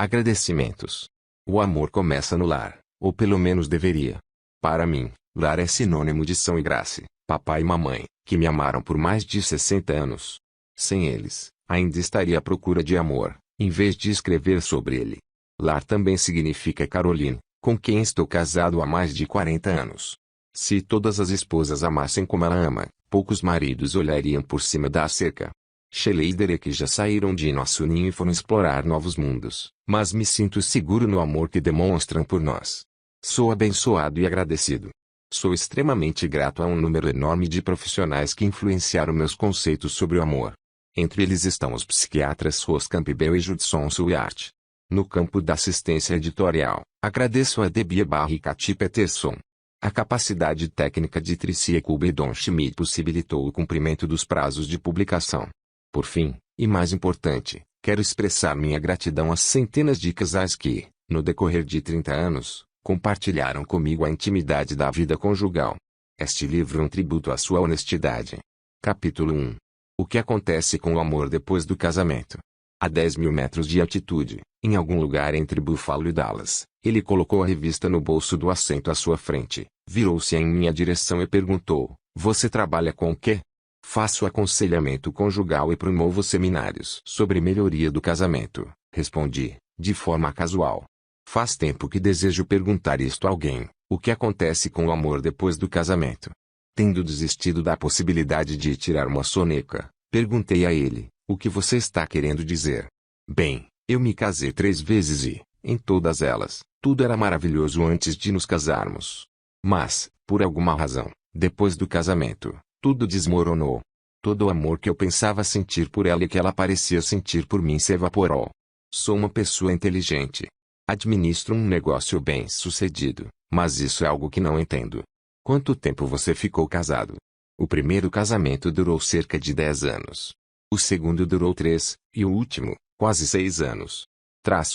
Agradecimentos. O amor começa no lar, ou pelo menos deveria. Para mim, lar é sinônimo de São e Grace, papai e mamãe, que me amaram por mais de 60 anos. Sem eles, ainda estaria à procura de amor, em vez de escrever sobre ele. Lar também significa Caroline, com quem estou casado há mais de 40 anos. Se todas as esposas amassem como ela ama, poucos maridos olhariam por cima da cerca. Shelley e Derek já saíram de nosso ninho e foram explorar novos mundos, mas me sinto seguro no amor que demonstram por nós. Sou abençoado e agradecido. Sou extremamente grato a um número enorme de profissionais que influenciaram meus conceitos sobre o amor. Entre eles estão os psiquiatras Ross Campbell e Judson Swart. No campo da assistência editorial, agradeço a Debbie Barr e Katy Peterson. A capacidade técnica de Tricia Kuba e Don Schmidt possibilitou o cumprimento dos prazos de publicação. Por fim, e mais importante, quero expressar minha gratidão às centenas de casais que, no decorrer de 30 anos, compartilharam comigo a intimidade da vida conjugal. Este livro é um tributo à sua honestidade. Capítulo 1. O que acontece com o amor depois do casamento? A 10.000 metros de altitude, em algum lugar entre Buffalo e Dallas, ele colocou a revista no bolso do assento à sua frente, virou-se em minha direção e perguntou: "Você trabalha com o quê?" "Faço aconselhamento conjugal e promovo seminários sobre melhoria do casamento", respondi, de forma casual. Faz tempo que desejo perguntar isto a alguém: o que acontece com o amor depois do casamento? Tendo desistido da possibilidade de tirar uma soneca, perguntei a ele: "O que você está querendo dizer?" "Bem, eu me casei 3 vezes e, em todas elas, tudo era maravilhoso antes de nos casarmos. Mas, por alguma razão, depois do casamento, tudo desmoronou. Todo o amor que eu pensava sentir por ela e que ela parecia sentir por mim se evaporou. Sou uma pessoa inteligente. Administro um negócio bem-sucedido, mas isso é algo que não entendo. Quanto tempo você ficou casado?" "O primeiro casamento durou cerca de 10 anos. O segundo durou 3, e o último, quase 6 anos.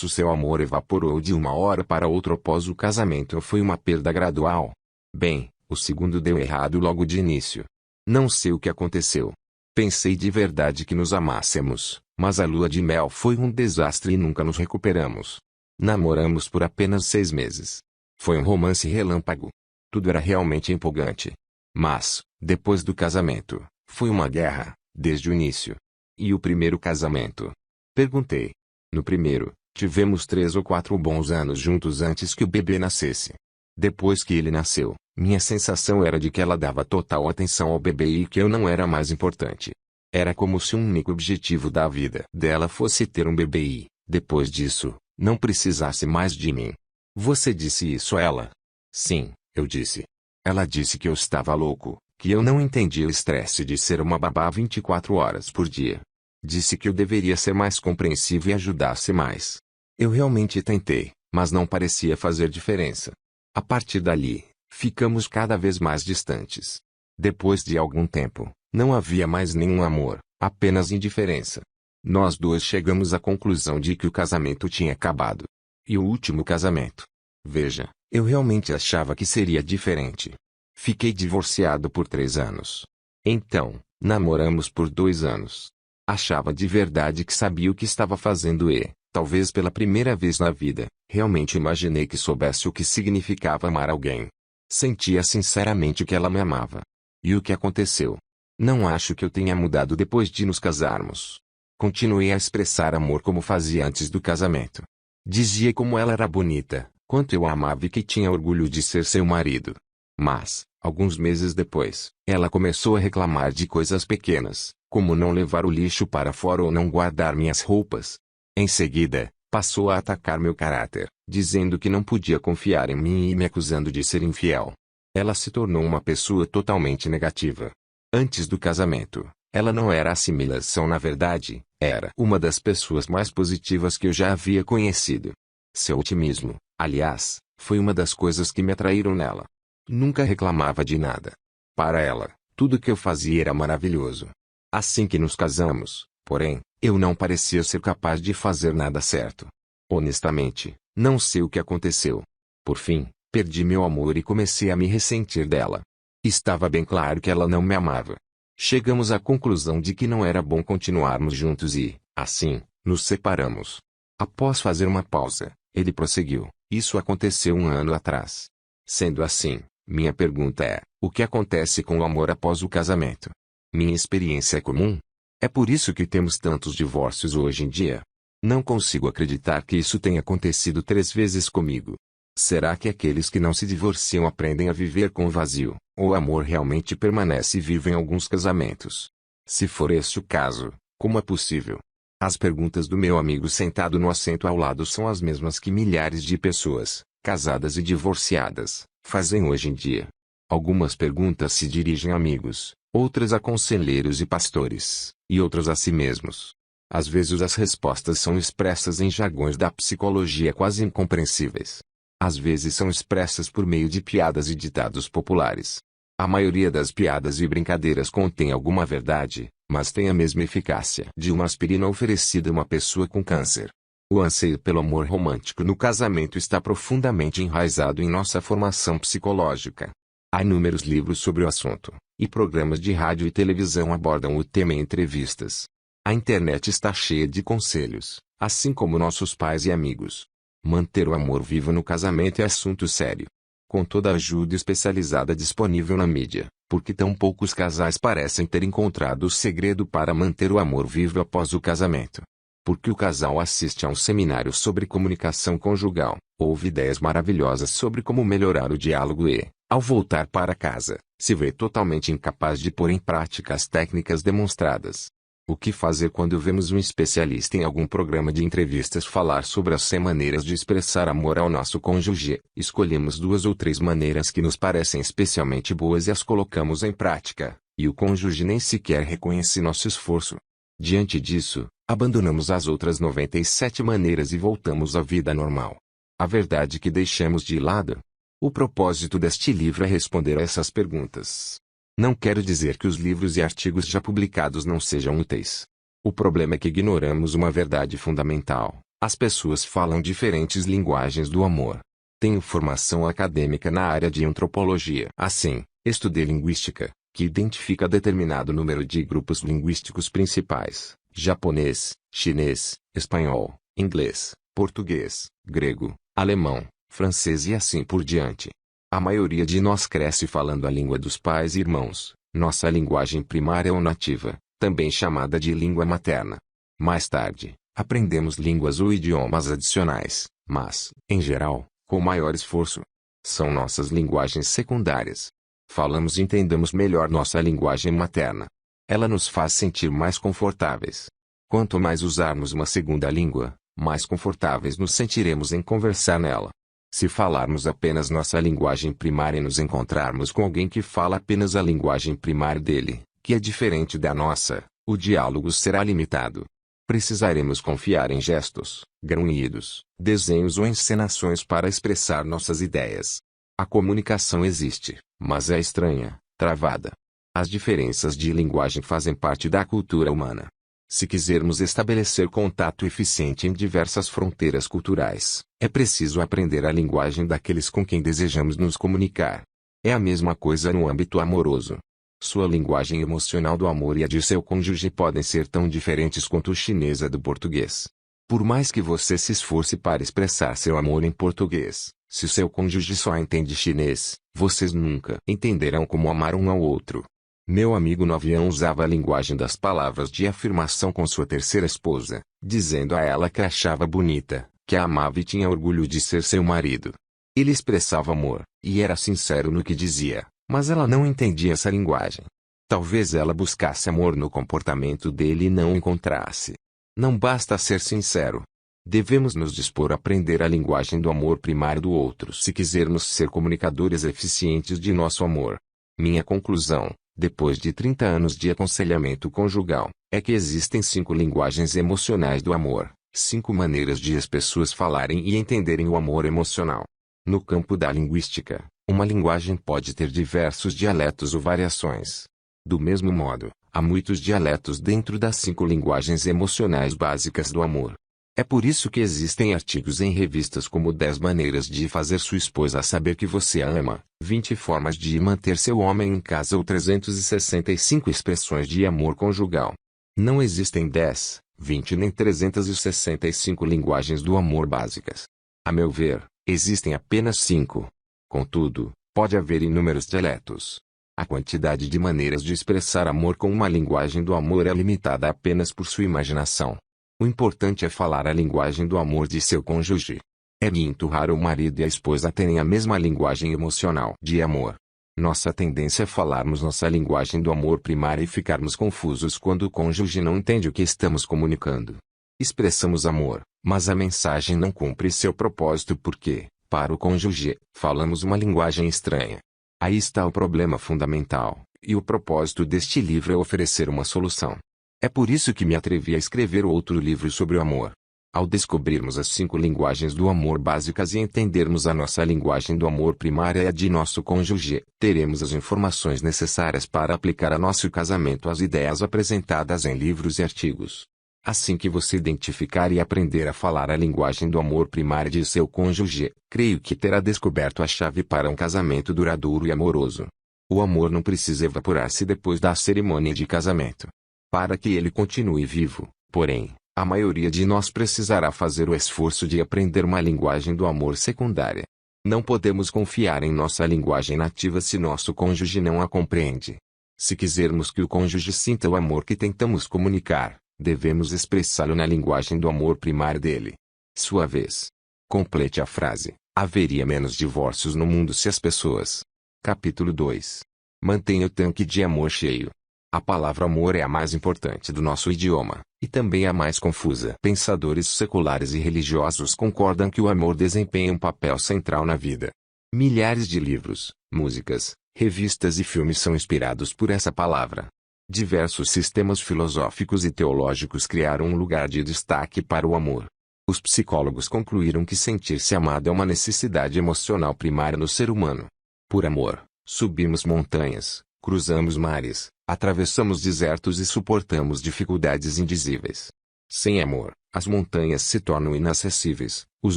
Seu amor evaporou de uma hora para outra após o casamento ou foi uma perda gradual?" "Bem, o segundo deu errado logo de início. Não sei o que aconteceu. Pensei de verdade que nos amássemos, mas a lua de mel foi um desastre e nunca nos recuperamos. Namoramos por apenas 6 meses. Foi um romance relâmpago. Tudo era realmente empolgante. Mas, depois do casamento, foi uma guerra, desde o início." "E o primeiro casamento?" perguntei. "No primeiro, tivemos 3 ou 4 bons anos juntos antes que o bebê nascesse. Depois que ele nasceu, minha sensação era de que ela dava total atenção ao bebê e que eu não era mais importante. Era como se o único objetivo da vida dela fosse ter um bebê e, depois disso, não precisasse mais de mim." "Você disse isso a ela?" "Sim, eu disse. Ela disse que eu estava louco, que eu não entendia o estresse de ser uma babá 24 horas por dia. Disse que eu deveria ser mais compreensivo e ajudasse mais. Eu realmente tentei, mas não parecia fazer diferença. A partir dali, ficamos cada vez mais distantes. Depois de algum tempo, não havia mais nenhum amor, apenas indiferença. Nós dois chegamos à conclusão de que o casamento tinha acabado. E o último casamento? Veja, eu realmente achava que seria diferente. Fiquei divorciado por 3 anos. Então, namoramos por 2 anos. Achava de verdade que sabia o que estava fazendo e, talvez pela primeira vez na vida, realmente imaginei que soubesse o que significava amar alguém. Sentia sinceramente que ela me amava. E o que aconteceu? Não acho que eu tenha mudado depois de nos casarmos. Continuei a expressar amor como fazia antes do casamento. Dizia como ela era bonita, quanto eu a amava e que tinha orgulho de ser seu marido. Mas, alguns meses depois, ela começou a reclamar de coisas pequenas, como não levar o lixo para fora ou não guardar minhas roupas. Em seguida, passou a atacar meu caráter, dizendo que não podia confiar em mim e me acusando de ser infiel. Ela se tornou uma pessoa totalmente negativa. Antes do casamento, ela não era assimilação, na verdade, era uma das pessoas mais positivas que eu já havia conhecido. Seu otimismo, aliás, foi uma das coisas que me atraíram nela. Nunca reclamava de nada. Para ela, tudo que eu fazia era maravilhoso. Assim que nos casamos, porém, eu não parecia ser capaz de fazer nada certo. Honestamente, não sei o que aconteceu. Por fim, perdi meu amor e comecei a me ressentir dela. Estava bem claro que ela não me amava. Chegamos à conclusão de que não era bom continuarmos juntos e, assim, nos separamos. Após fazer uma pausa, ele prosseguiu: isso aconteceu 1 ano atrás. Sendo assim, minha pergunta é: o que acontece com o amor após o casamento? Minha experiência é comum? É por isso que temos tantos divórcios hoje em dia? Não consigo acreditar que isso tenha acontecido 3 vezes comigo. Será que aqueles que não se divorciam aprendem a viver com o vazio, ou o amor realmente permanece vivo em alguns casamentos? Se for este o caso, como é possível? As perguntas do meu amigo sentado no assento ao lado são as mesmas que milhares de pessoas, casadas e divorciadas, fazem hoje em dia. Algumas perguntas se dirigem a amigos, outras a conselheiros e pastores, e outras a si mesmos. Às vezes as respostas são expressas em jargões da psicologia quase incompreensíveis. Às vezes são expressas por meio de piadas e ditados populares. A maioria das piadas e brincadeiras contém alguma verdade, mas tem a mesma eficácia de uma aspirina oferecida a uma pessoa com câncer. O anseio pelo amor romântico no casamento está profundamente enraizado em nossa formação psicológica. Há inúmeros livros sobre o assunto, e programas de rádio e televisão abordam o tema em entrevistas. A internet está cheia de conselhos, assim como nossos pais e amigos. Manter o amor vivo no casamento é assunto sério. Com toda a ajuda especializada disponível na mídia, porque tão poucos casais parecem ter encontrado o segredo para manter o amor vivo após o casamento. Porque o casal assiste a um seminário sobre comunicação conjugal, ouve ideias maravilhosas sobre como melhorar o diálogo e, ao voltar para casa, se vê totalmente incapaz de pôr em prática as técnicas demonstradas. O que fazer quando vemos um especialista em algum programa de entrevistas falar sobre as 100 maneiras de expressar amor ao nosso cônjuge? Escolhemos 2 ou 3 maneiras que nos parecem especialmente boas e as colocamos em prática, e o cônjuge nem sequer reconhece nosso esforço. Diante disso, abandonamos as outras 97 maneiras e voltamos à vida normal. A verdade que deixamos de lado. O propósito deste livro é responder a essas perguntas. Não quero dizer que os livros e artigos já publicados não sejam úteis. O problema é que ignoramos uma verdade fundamental: as pessoas falam diferentes linguagens do amor. Tenho formação acadêmica na área de antropologia. Assim, estudei linguística, que identifica determinado número de grupos linguísticos principais: japonês, chinês, espanhol, inglês, português, grego, alemão, francês e assim por diante. A maioria de nós cresce falando a língua dos pais e irmãos, nossa linguagem primária ou nativa, também chamada de língua materna. Mais tarde, aprendemos línguas ou idiomas adicionais, mas, em geral, com maior esforço. São nossas linguagens secundárias. Falamos e entendemos melhor nossa linguagem materna. Ela nos faz sentir mais confortáveis. Quanto mais usarmos uma segunda língua, mais confortáveis nos sentiremos em conversar nela. Se falarmos apenas nossa linguagem primária e nos encontrarmos com alguém que fala apenas a linguagem primária dele, que é diferente da nossa, o diálogo será limitado. Precisaremos confiar em gestos, grunhidos, desenhos ou encenações para expressar nossas ideias. A comunicação existe, mas é estranha, travada. As diferenças de linguagem fazem parte da cultura humana. Se quisermos estabelecer contato eficiente em diversas fronteiras culturais, é preciso aprender a linguagem daqueles com quem desejamos nos comunicar. É a mesma coisa no âmbito amoroso. Sua linguagem emocional do amor e a de seu cônjuge podem ser tão diferentes quanto a chinesa do português. Por mais que você se esforce para expressar seu amor em português, se seu cônjuge só entende chinês, vocês nunca entenderão como amar um ao outro. Meu amigo no avião usava a linguagem das palavras de afirmação com sua terceira esposa, dizendo a ela que a achava bonita, que a amava e tinha orgulho de ser seu marido. Ele expressava amor, e era sincero no que dizia, mas ela não entendia essa linguagem. Talvez ela buscasse amor no comportamento dele e não o encontrasse. Não basta ser sincero. Devemos nos dispor a aprender a linguagem do amor primário do outro se quisermos ser comunicadores eficientes de nosso amor. Minha conclusão, depois de 30 anos de aconselhamento conjugal, é que existem 5 linguagens emocionais do amor, 5 maneiras de as pessoas falarem e entenderem o amor emocional. No campo da linguística, uma linguagem pode ter diversos dialetos ou variações. Do mesmo modo, há muitos dialetos dentro das 5 linguagens emocionais básicas do amor. É por isso que existem artigos em revistas como 10 maneiras de fazer sua esposa saber que você a ama, 20 formas de manter seu homem em casa ou 365 expressões de amor conjugal. Não existem 10, 20 nem 365 linguagens do amor básicas. A meu ver, existem apenas 5. Contudo, pode haver inúmeros dialetos. A quantidade de maneiras de expressar amor com uma linguagem do amor é limitada apenas por sua imaginação. O importante é falar a linguagem do amor de seu cônjuge. É muito raro o marido e a esposa terem a mesma linguagem emocional de amor. Nossa tendência é falarmos nossa linguagem do amor primária e ficarmos confusos quando o cônjuge não entende o que estamos comunicando. Expressamos amor, mas a mensagem não cumpre seu propósito porque, para o cônjuge, falamos uma linguagem estranha. Aí está o problema fundamental, e o propósito deste livro é oferecer uma solução. É por isso que me atrevi a escrever outro livro sobre o amor. Ao descobrirmos as 5 linguagens do amor básicas e entendermos a nossa linguagem do amor primária e a de nosso cônjuge, teremos as informações necessárias para aplicar a nosso casamento às ideias apresentadas em livros e artigos. Assim que você identificar e aprender a falar a linguagem do amor primária de seu cônjuge, creio que terá descoberto a chave para um casamento duradouro e amoroso. O amor não precisa evaporar-se depois da cerimônia de casamento. Para que ele continue vivo, porém, a maioria de nós precisará fazer o esforço de aprender uma linguagem do amor secundária. Não podemos confiar em nossa linguagem nativa se nosso cônjuge não a compreende. Se quisermos que o cônjuge sinta o amor que tentamos comunicar, devemos expressá-lo na linguagem do amor primário dele. Sua vez. Complete a frase. Haveria menos divórcios no mundo se as pessoas. Capítulo 2. Mantenha o tanque de amor cheio. A palavra amor é a mais importante do nosso idioma, e também a mais confusa. Pensadores seculares e religiosos concordam que o amor desempenha um papel central na vida. Milhares de livros, músicas, revistas e filmes são inspirados por essa palavra. Diversos sistemas filosóficos e teológicos criaram um lugar de destaque para o amor. Os psicólogos concluíram que sentir-se amado é uma necessidade emocional primária no ser humano. Por amor, subimos montanhas, cruzamos mares, atravessamos desertos e suportamos dificuldades indizíveis. Sem amor, as montanhas se tornam inacessíveis, os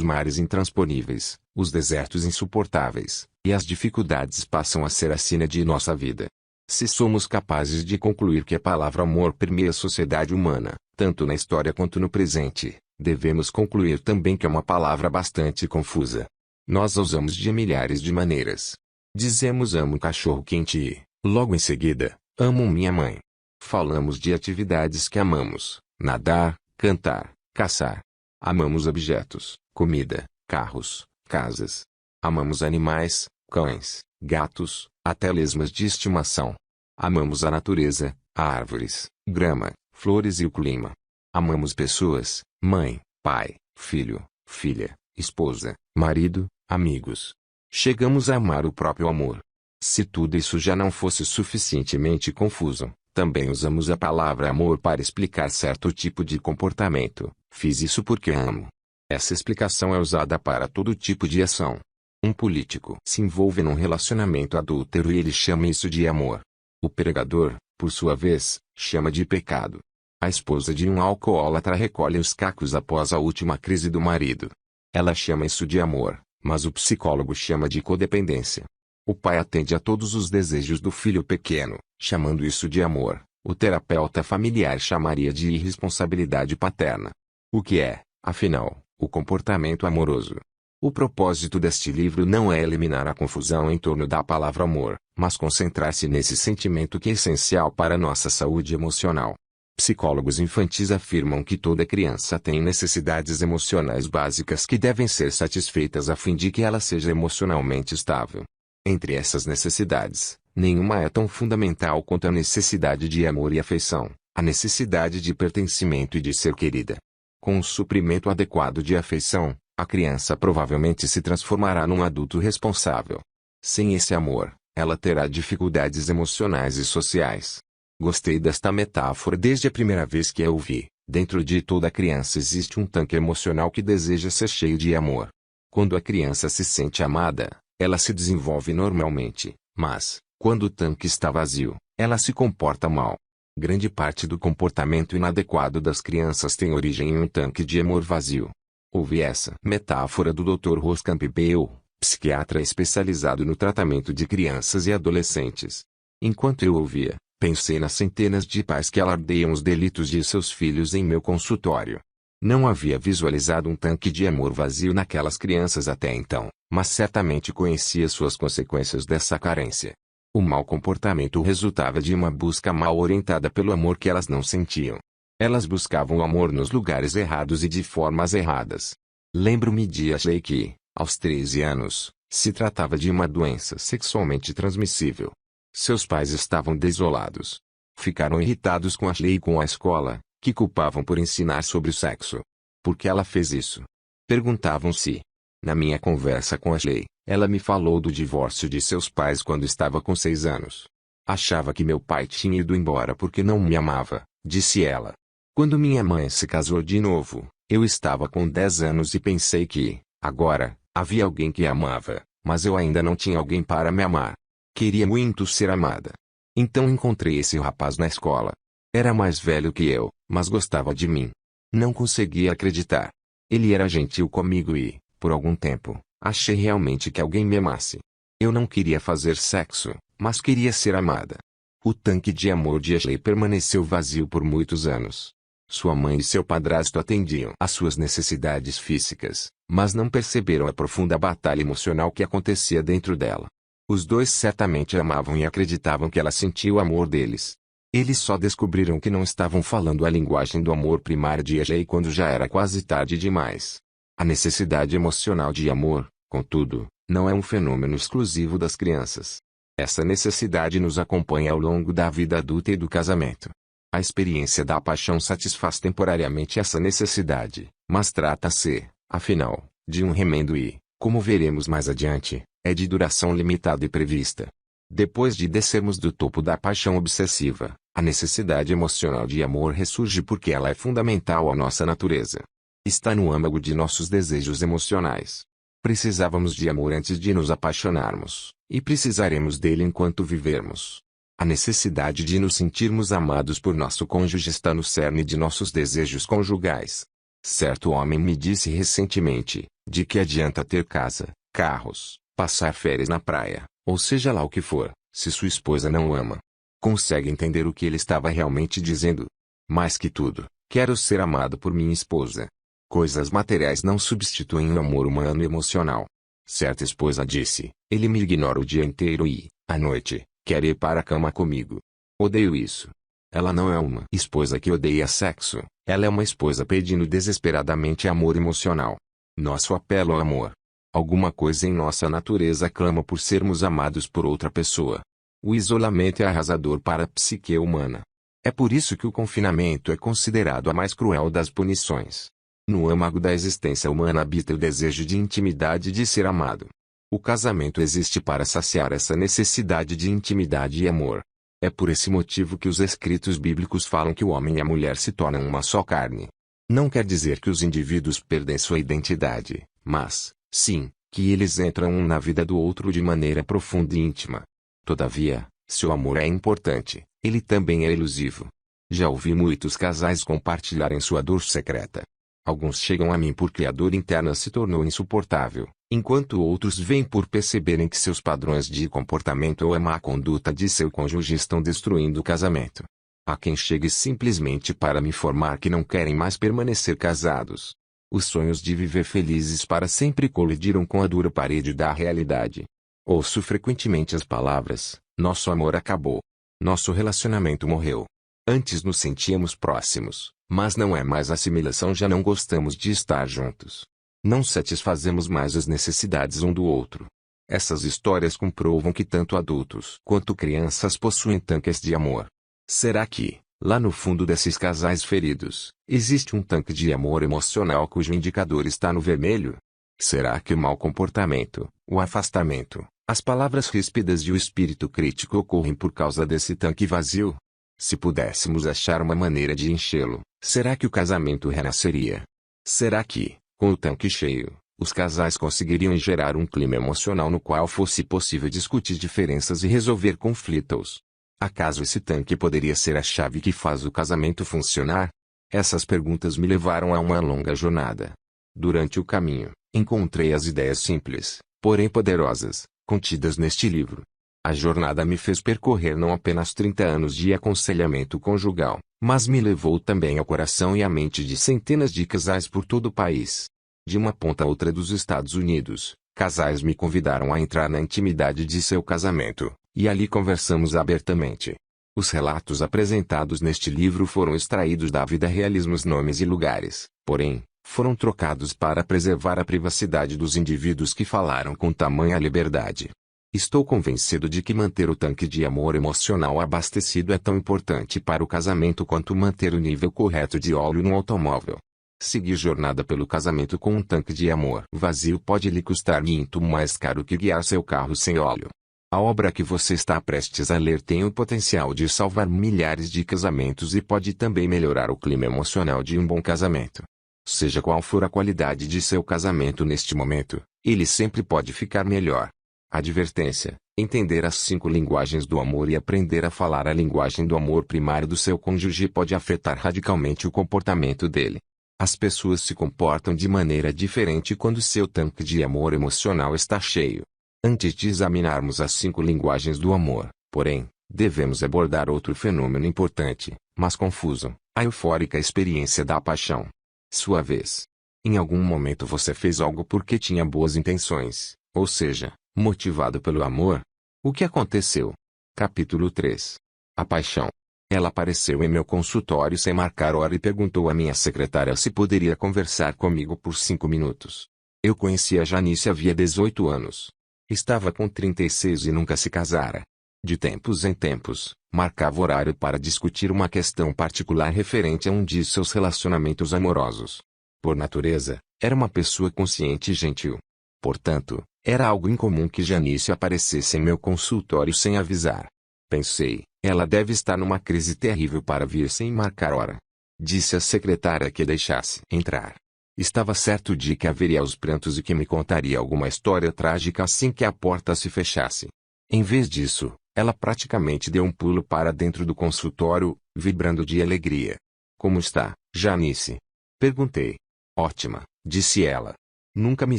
mares intransponíveis, os desertos insuportáveis, e as dificuldades passam a ser a sina de nossa vida. Se somos capazes de concluir que a palavra amor permeia a sociedade humana, tanto na história quanto no presente, devemos concluir também que é uma palavra bastante confusa. Nós a usamos de milhares de maneiras. Dizemos amo cachorro quente e, logo em seguida, amo minha mãe. Falamos de atividades que amamos: nadar, cantar, caçar. Amamos objetos, comida, carros, casas. Amamos animais, cães, gatos, até lesmas de estimação. Amamos a natureza, árvores, grama, flores e o clima. Amamos pessoas, mãe, pai, filho, filha, esposa, marido, amigos. Chegamos a amar o próprio amor. Se tudo isso já não fosse suficientemente confuso, também usamos a palavra amor para explicar certo tipo de comportamento. Fiz isso porque amo. Essa explicação é usada para todo tipo de ação. Um político se envolve num relacionamento adúltero e ele chama isso de amor. O pregador, por sua vez, chama de pecado. A esposa de um alcoólatra recolhe os cacos após a última crise do marido. Ela chama isso de amor, mas o psicólogo chama de codependência. O pai atende a todos os desejos do filho pequeno, chamando isso de amor. O terapeuta familiar chamaria de irresponsabilidade paterna. O que é, afinal, o comportamento amoroso? O propósito deste livro não é eliminar a confusão em torno da palavra amor, mas concentrar-se nesse sentimento que é essencial para nossa saúde emocional. Psicólogos infantis afirmam que toda criança tem necessidades emocionais básicas que devem ser satisfeitas a fim de que ela seja emocionalmente estável. Entre essas necessidades, nenhuma é tão fundamental quanto a necessidade de amor e afeição, a necessidade de pertencimento e de ser querida. Com o suprimento adequado de afeição, a criança provavelmente se transformará num adulto responsável. Sem esse amor, ela terá dificuldades emocionais e sociais. Gostei desta metáfora desde a primeira vez que a ouvi. Dentro de toda criança existe um tanque emocional que deseja ser cheio de amor. Quando a criança se sente amada, ela se desenvolve normalmente, mas, quando o tanque está vazio, ela se comporta mal. Grande parte do comportamento inadequado das crianças tem origem em um tanque de amor vazio. Ouvi essa metáfora do Dr. Ross Campbell, psiquiatra especializado no tratamento de crianças e adolescentes. Enquanto eu ouvia, Pensei nas centenas de pais que alardeiam os delitos de seus filhos em meu consultório. Não havia visualizado um tanque de amor vazio naquelas crianças até então, mas certamente conhecia suas consequências dessa carência. O mau comportamento resultava de uma busca mal orientada pelo amor que elas não sentiam. Elas buscavam o amor nos lugares errados e de formas erradas. Lembro-me de Ashley que, aos 13 anos, se tratava de uma doença sexualmente transmissível. Seus pais estavam desolados. Ficaram irritados com Ashley e com a escola, que culpavam por ensinar sobre o sexo. Por que ela fez isso? Perguntavam-se. Na minha conversa com Ashley, ela me falou do divórcio de seus pais quando estava com 6 anos. Achava que meu pai tinha ido embora porque não me amava, disse ela. Quando minha mãe se casou de novo, eu estava com 10 anos e pensei que, agora, havia alguém que a amava, mas eu ainda não tinha alguém para me amar. Queria muito ser amada. Então encontrei esse rapaz na escola. Era mais velho que eu, mas gostava de mim. Não conseguia acreditar. Ele era gentil comigo e, por algum tempo, achei realmente que alguém me amasse. Eu não queria fazer sexo, mas queria ser amada. O tanque de amor de Ashley permaneceu vazio por muitos anos. Sua mãe e seu padrasto atendiam às suas necessidades físicas, mas não perceberam a profunda batalha emocional que acontecia dentro dela. Os dois certamente amavam e acreditavam que ela sentia o amor deles. Eles só descobriram que não estavam falando a linguagem do amor primário de Ashley quando já era quase tarde demais. A necessidade emocional de amor, contudo, não é um fenômeno exclusivo das crianças. Essa necessidade nos acompanha ao longo da vida adulta e do casamento. A experiência da paixão satisfaz temporariamente essa necessidade, mas trata-se, afinal, de um remendo e, como veremos mais adiante, é de duração limitada e prevista. Depois de descermos do topo da paixão obsessiva, a necessidade emocional de amor ressurge porque ela é fundamental à nossa natureza. Está no âmago de nossos desejos emocionais. Precisávamos de amor antes de nos apaixonarmos, e precisaremos dele enquanto vivermos. A necessidade de nos sentirmos amados por nosso cônjuge está no cerne de nossos desejos conjugais. Certo homem me disse recentemente, de que adianta ter casa, carros, passar férias na praia, ou seja lá o que for, se sua esposa não o ama. Consegue entender o que ele estava realmente dizendo? Mais que tudo, quero ser amado por minha esposa. Coisas materiais não substituem o amor humano e emocional. Certa esposa disse, ele me ignora o dia inteiro e, à noite, quer ir para a cama comigo. Odeio isso. Ela não é uma esposa que odeia sexo, ela é uma esposa pedindo desesperadamente amor emocional. Nosso apelo ao amor. Alguma coisa em nossa natureza clama por sermos amados por outra pessoa. O isolamento é arrasador para a psique humana. É por isso que o confinamento é considerado a mais cruel das punições. No âmago da existência humana habita o desejo de intimidade e de ser amado. O casamento existe para saciar essa necessidade de intimidade e amor. É por esse motivo que os escritos bíblicos falam que o homem e a mulher se tornam uma só carne. Não quer dizer que os indivíduos perdem sua identidade, mas, sim, que eles entram um na vida do outro de maneira profunda e íntima. Todavia, se o amor é importante, ele também é elusivo. Já ouvi muitos casais compartilharem sua dor secreta. Alguns chegam a mim porque a dor interna se tornou insuportável, enquanto outros vêm por perceberem que seus padrões de comportamento ou a má conduta de seu cônjuge estão destruindo o casamento. Há quem chegue simplesmente para me informar que não querem mais permanecer casados. Os sonhos de viver felizes para sempre colidiram com a dura parede da realidade. Ouço frequentemente as palavras: nosso amor acabou. Nosso relacionamento morreu. Antes nos sentíamos próximos, mas não é mais assimilação, já não gostamos de estar juntos. Não satisfazemos mais as necessidades um do outro. Essas histórias comprovam que tanto adultos quanto crianças possuem tanques de amor. Será que, lá no fundo desses casais feridos, existe um tanque de amor emocional cujo indicador está no vermelho? Será que o mau comportamento, o afastamento, as palavras ríspidas e o espírito crítico ocorrem por causa desse tanque vazio? Se pudéssemos achar uma maneira de enchê-lo, será que o casamento renasceria? Será que, com o tanque cheio, os casais conseguiriam gerar um clima emocional no qual fosse possível discutir diferenças e resolver conflitos? Acaso esse tanque poderia ser a chave que faz o casamento funcionar? Essas perguntas me levaram a uma longa jornada. Durante o caminho, encontrei as ideias simples, porém poderosas, contidas neste livro. A jornada me fez percorrer não apenas 30 anos de aconselhamento conjugal, mas me levou também ao coração e à mente de centenas de casais por todo o país. De uma ponta a outra dos Estados Unidos, casais me convidaram a entrar na intimidade de seu casamento, e ali conversamos abertamente. Os relatos apresentados neste livro foram extraídos da vida realismos nomes e lugares, porém, foram trocados para preservar a privacidade dos indivíduos que falaram com tamanha liberdade. Estou convencido de que manter o tanque de amor emocional abastecido é tão importante para o casamento quanto manter o nível correto de óleo no automóvel. Seguir jornada pelo casamento com um tanque de amor vazio pode lhe custar muito mais caro que guiar seu carro sem óleo. A obra que você está prestes a ler tem o potencial de salvar milhares de casamentos e pode também melhorar o clima emocional de um bom casamento. Seja qual for a qualidade de seu casamento neste momento, ele sempre pode ficar melhor. Advertência: entender as 5 linguagens do amor e aprender a falar a linguagem do amor primário do seu cônjuge pode afetar radicalmente o comportamento dele. As pessoas se comportam de maneira diferente quando seu tanque de amor emocional está cheio. Antes de examinarmos as 5 linguagens do amor, porém, devemos abordar outro fenômeno importante, mas confuso: a eufórica experiência da paixão. Sua vez. Em algum momento você fez algo porque tinha boas intenções, ou seja, motivado pelo amor? O que aconteceu? Capítulo 3. A paixão. Ela apareceu em meu consultório sem marcar hora e perguntou à minha secretária se poderia conversar comigo por 5 minutos. Eu conhecia Janice havia 18 anos. Estava com 36 e nunca se casara. De tempos em tempos, marcava horário para discutir uma questão particular referente a um de seus relacionamentos amorosos. Por natureza, era uma pessoa consciente e gentil. Portanto, era algo incomum que Janice aparecesse em meu consultório sem avisar. Pensei, ela deve estar numa crise terrível para vir sem marcar hora. Disse à secretária que deixasse entrar. Estava certo de que haveria aos prantos e que me contaria alguma história trágica assim que a porta se fechasse. Em vez disso, ela praticamente deu um pulo para dentro do consultório, vibrando de alegria. Como está, Janice? Perguntei. Ótima, disse ela. Nunca me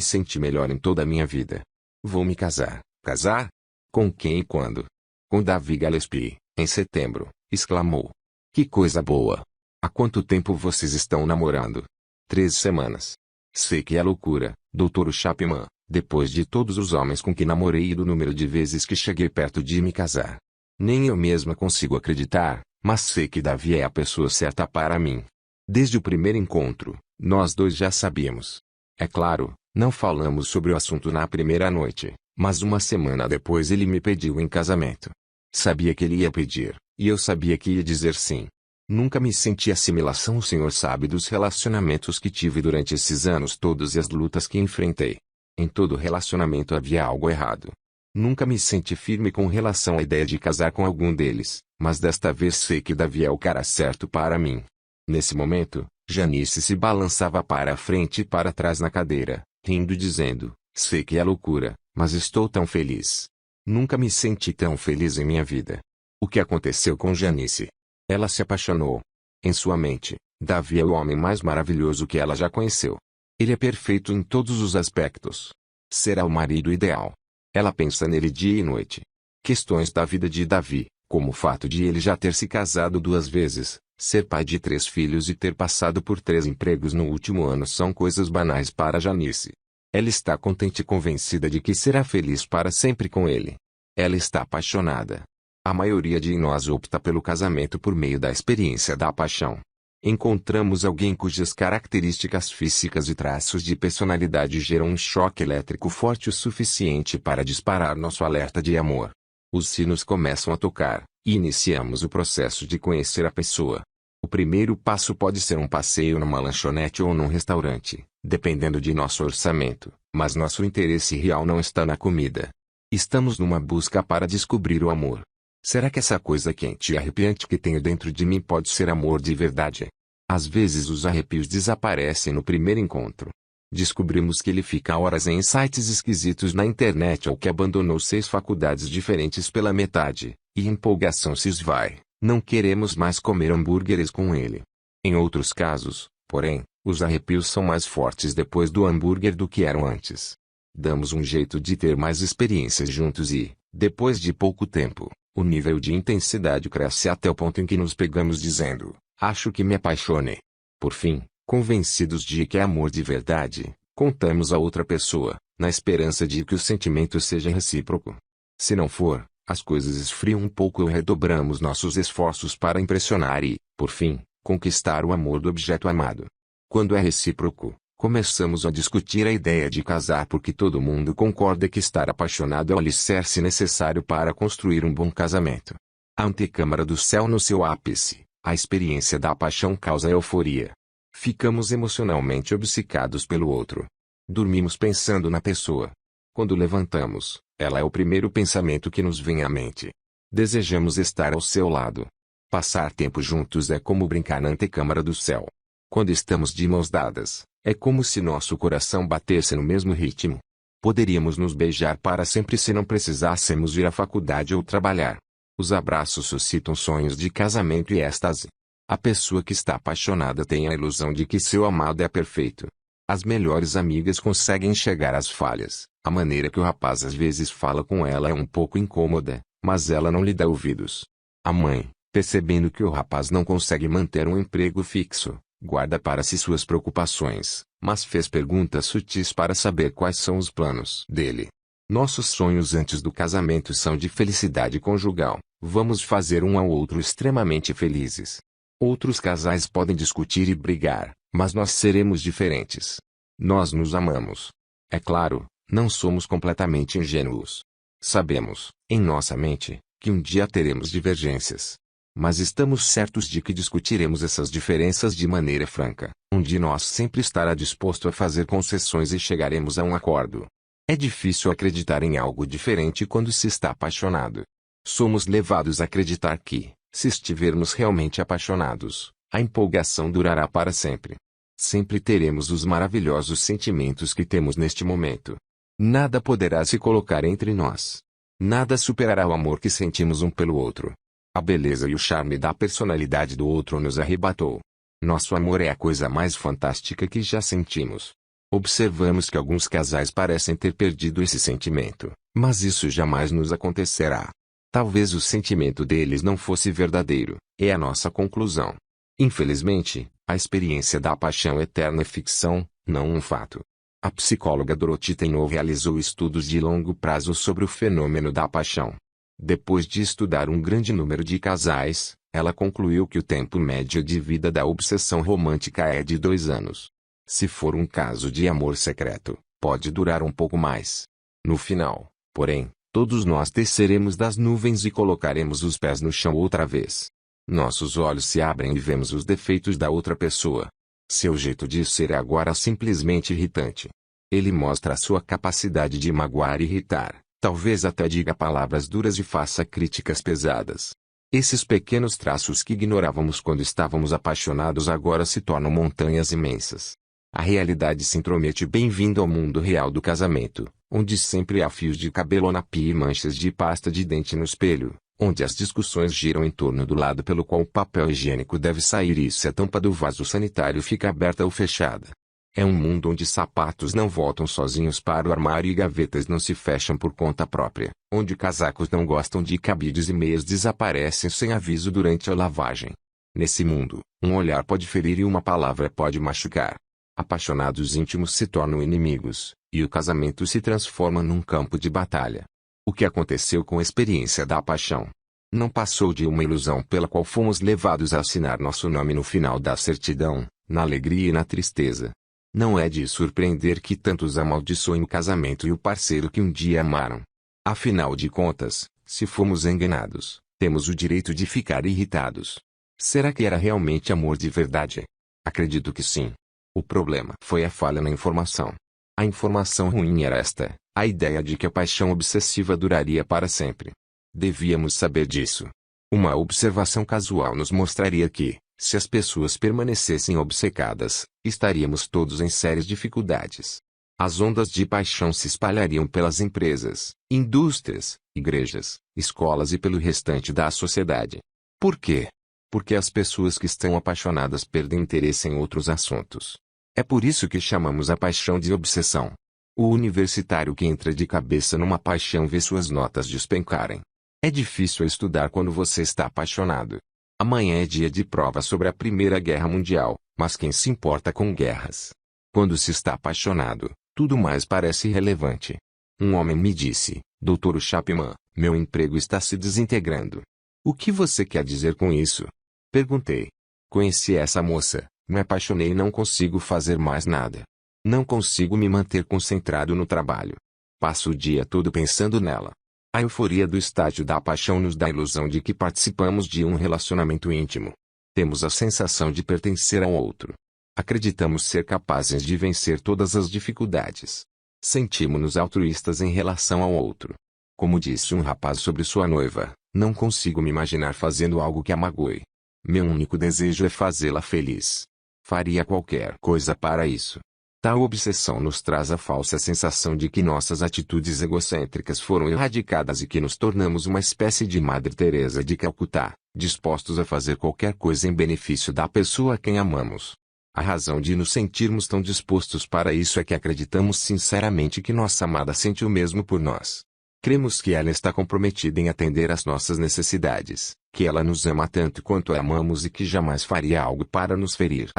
senti melhor em toda a minha vida. Vou me casar. Casar? Com quem e quando? Com Davi Gillespie, em setembro, exclamou. Que coisa boa! Há quanto tempo vocês estão namorando? 3 semanas. Sei que é loucura, Dr. Chapman, depois de todos os homens com que namorei e do número de vezes que cheguei perto de me casar. Nem eu mesma consigo acreditar, mas sei que Davi é a pessoa certa para mim. Desde o primeiro encontro, nós dois já sabíamos. É claro, não falamos sobre o assunto na primeira noite, mas uma semana depois ele me pediu em casamento. Sabia que ele ia pedir, e eu sabia que ia dizer sim. Nunca me senti assimilação. O senhor sabe dos relacionamentos que tive durante esses anos todos e as lutas que enfrentei. Em todo relacionamento havia algo errado. Nunca me senti firme com relação à ideia de casar com algum deles, mas desta vez sei que Davi é o cara certo para mim. Nesse momento, Janice se balançava para a frente e para trás na cadeira, rindo e dizendo, sei que é loucura, mas estou tão feliz. Nunca me senti tão feliz em minha vida. O que aconteceu com Janice? Ela se apaixonou. Em sua mente, Davi é o homem mais maravilhoso que ela já conheceu. Ele é perfeito em todos os aspectos. Será o marido ideal. Ela pensa nele dia e noite. Questões da vida de Davi, como o fato de ele já ter se casado 2 vezes, ser pai de 3 filhos e ter passado por 3 empregos no último ano são coisas banais para Janice. Ela está contente e convencida de que será feliz para sempre com ele. Ela está apaixonada. A maioria de nós opta pelo casamento por meio da experiência da paixão. Encontramos alguém cujas características físicas e traços de personalidade geram um choque elétrico forte o suficiente para disparar nosso alerta de amor. Os sinos começam a tocar, e iniciamos o processo de conhecer a pessoa. O primeiro passo pode ser um passeio numa lanchonete ou num restaurante, dependendo de nosso orçamento, mas nosso interesse real não está na comida. Estamos numa busca para descobrir o amor. Será que essa coisa quente e arrepiante que tenho dentro de mim pode ser amor de verdade? Às vezes os arrepios desaparecem no primeiro encontro. Descobrimos que ele fica horas em sites esquisitos na internet ou que abandonou 6 faculdades diferentes pela metade, e a empolgação se esvai. Não queremos mais comer hambúrgueres com ele. Em outros casos, porém, os arrepios são mais fortes depois do hambúrguer do que eram antes. Damos um jeito de ter mais experiências juntos e, Depois de pouco tempo, o nível de intensidade cresce até o ponto em que nos pegamos dizendo, acho que me apaixonei. Por fim, convencidos de que é amor de verdade, contamos a outra pessoa, na esperança de que o sentimento seja recíproco. Se não for, as coisas esfriam um pouco e redobramos nossos esforços para impressionar e, por fim, conquistar o amor do objeto amado. Quando é recíproco, começamos a discutir a ideia de casar porque todo mundo concorda que estar apaixonado é o alicerce necessário para construir um bom casamento. A antecâmara do céu no seu ápice, a experiência da paixão causa euforia. Ficamos emocionalmente obcecados pelo outro. Dormimos pensando na pessoa. Quando levantamos, ela é o primeiro pensamento que nos vem à mente. Desejamos estar ao seu lado. Passar tempo juntos é como brincar na antecâmara do céu. Quando estamos de mãos dadas, é como se nosso coração batesse no mesmo ritmo. Poderíamos nos beijar para sempre se não precisássemos ir à faculdade ou trabalhar. Os abraços suscitam sonhos de casamento e êxtase. A pessoa que está apaixonada tem a ilusão de que seu amado é perfeito. As melhores amigas conseguem enxergar as falhas. A maneira que o rapaz às vezes fala com ela é um pouco incômoda, mas ela não lhe dá ouvidos. A mãe, percebendo que o rapaz não consegue manter um emprego fixo, guarda para si suas preocupações, mas fez perguntas sutis para saber quais são os planos dele. Nossos sonhos antes do casamento são de felicidade conjugal. Vamos fazer um ao outro extremamente felizes. Outros casais podem discutir e brigar, mas nós seremos diferentes. Nós nos amamos. É claro, não somos completamente ingênuos. Sabemos, em nossa mente, que um dia teremos divergências. Mas estamos certos de que discutiremos essas diferenças de maneira franca. Um de nós sempre estará disposto a fazer concessões e chegaremos a um acordo. É difícil acreditar em algo diferente quando se está apaixonado. Somos levados a acreditar que, se estivermos realmente apaixonados, a empolgação durará para sempre. Sempre teremos os maravilhosos sentimentos que temos neste momento. Nada poderá se colocar entre nós. Nada superará o amor que sentimos um pelo outro. A beleza e o charme da personalidade do outro nos arrebatou. Nosso amor é a coisa mais fantástica que já sentimos. Observamos que alguns casais parecem ter perdido esse sentimento, mas isso jamais nos acontecerá. Talvez o sentimento deles não fosse verdadeiro, é a nossa conclusão. Infelizmente, a experiência da paixão eterna é ficção, não um fato. A psicóloga Dorothy Taylor realizou estudos de longo prazo sobre o fenômeno da paixão. Depois de estudar um grande número de casais, ela concluiu que o tempo médio de vida da obsessão romântica é de 2 anos. Se for um caso de amor secreto, pode durar um pouco mais. No final, porém, todos nós desceremos das nuvens e colocaremos os pés no chão outra vez. Nossos olhos se abrem e vemos os defeitos da outra pessoa. Seu jeito de ser é agora simplesmente irritante. Ele mostra a sua capacidade de magoar e irritar, talvez até diga palavras duras e faça críticas pesadas. Esses pequenos traços que ignorávamos quando estávamos apaixonados agora se tornam montanhas imensas. A realidade se intromete. Bem-vindo ao mundo real do casamento, onde sempre há fios de cabelo na pia e manchas de pasta de dente no espelho, onde as discussões giram em torno do lado pelo qual o papel higiênico deve sair e se a tampa do vaso sanitário fica aberta ou fechada. É um mundo onde sapatos não voltam sozinhos para o armário e gavetas não se fecham por conta própria, onde casacos não gostam de cabides e meias desaparecem sem aviso durante a lavagem. Nesse mundo, um olhar pode ferir e uma palavra pode machucar. Apaixonados íntimos se tornam inimigos, e o casamento se transforma num campo de batalha. O que aconteceu com a experiência da paixão? Não passou de uma ilusão pela qual fomos levados a assinar nosso nome no final da certidão, na alegria e na tristeza. Não é de surpreender que tantos amaldiçoem o casamento e o parceiro que um dia amaram. Afinal de contas, se fomos enganados, temos o direito de ficar irritados. Será que era realmente amor de verdade? Acredito que sim. O problema foi a falha na informação. A informação ruim era esta, a ideia de que a paixão obsessiva duraria para sempre. Devíamos saber disso. Uma observação casual nos mostraria que, se as pessoas permanecessem obcecadas, estaríamos todos em sérias dificuldades. As ondas de paixão se espalhariam pelas empresas, indústrias, igrejas, escolas e pelo restante da sociedade. Por quê? Porque as pessoas que estão apaixonadas perdem interesse em outros assuntos. É por isso que chamamos a paixão de obsessão. O universitário que entra de cabeça numa paixão vê suas notas despencarem. É difícil estudar quando você está apaixonado. Amanhã é dia de prova sobre a Primeira Guerra Mundial, mas quem se importa com guerras? Quando se está apaixonado, tudo mais parece irrelevante. Um homem me disse, Dr. Chapman, meu emprego está se desintegrando. O que você quer dizer com isso? Perguntei. Conheci essa moça, me apaixonei e não consigo fazer mais nada. Não consigo me manter concentrado no trabalho. Passo o dia todo pensando nela. A euforia do estágio da paixão nos dá a ilusão de que participamos de um relacionamento íntimo. Temos a sensação de pertencer ao outro. Acreditamos ser capazes de vencer todas as dificuldades. Sentimos-nos altruístas em relação ao outro. Como disse um rapaz sobre sua noiva, não consigo me imaginar fazendo algo que a magoe. Meu único desejo é fazê-la feliz. Faria qualquer coisa para isso. Tal obsessão nos traz a falsa sensação de que nossas atitudes egocêntricas foram erradicadas e que nos tornamos uma espécie de Madre Teresa de Calcutá, dispostos a fazer qualquer coisa em benefício da pessoa a quem amamos. A razão de nos sentirmos tão dispostos para isso é que acreditamos sinceramente que nossa amada sente o mesmo por nós. Cremos que ela está comprometida em atender às nossas necessidades, que ela nos ama tanto quanto a amamos e que jamais faria algo para nos ferir.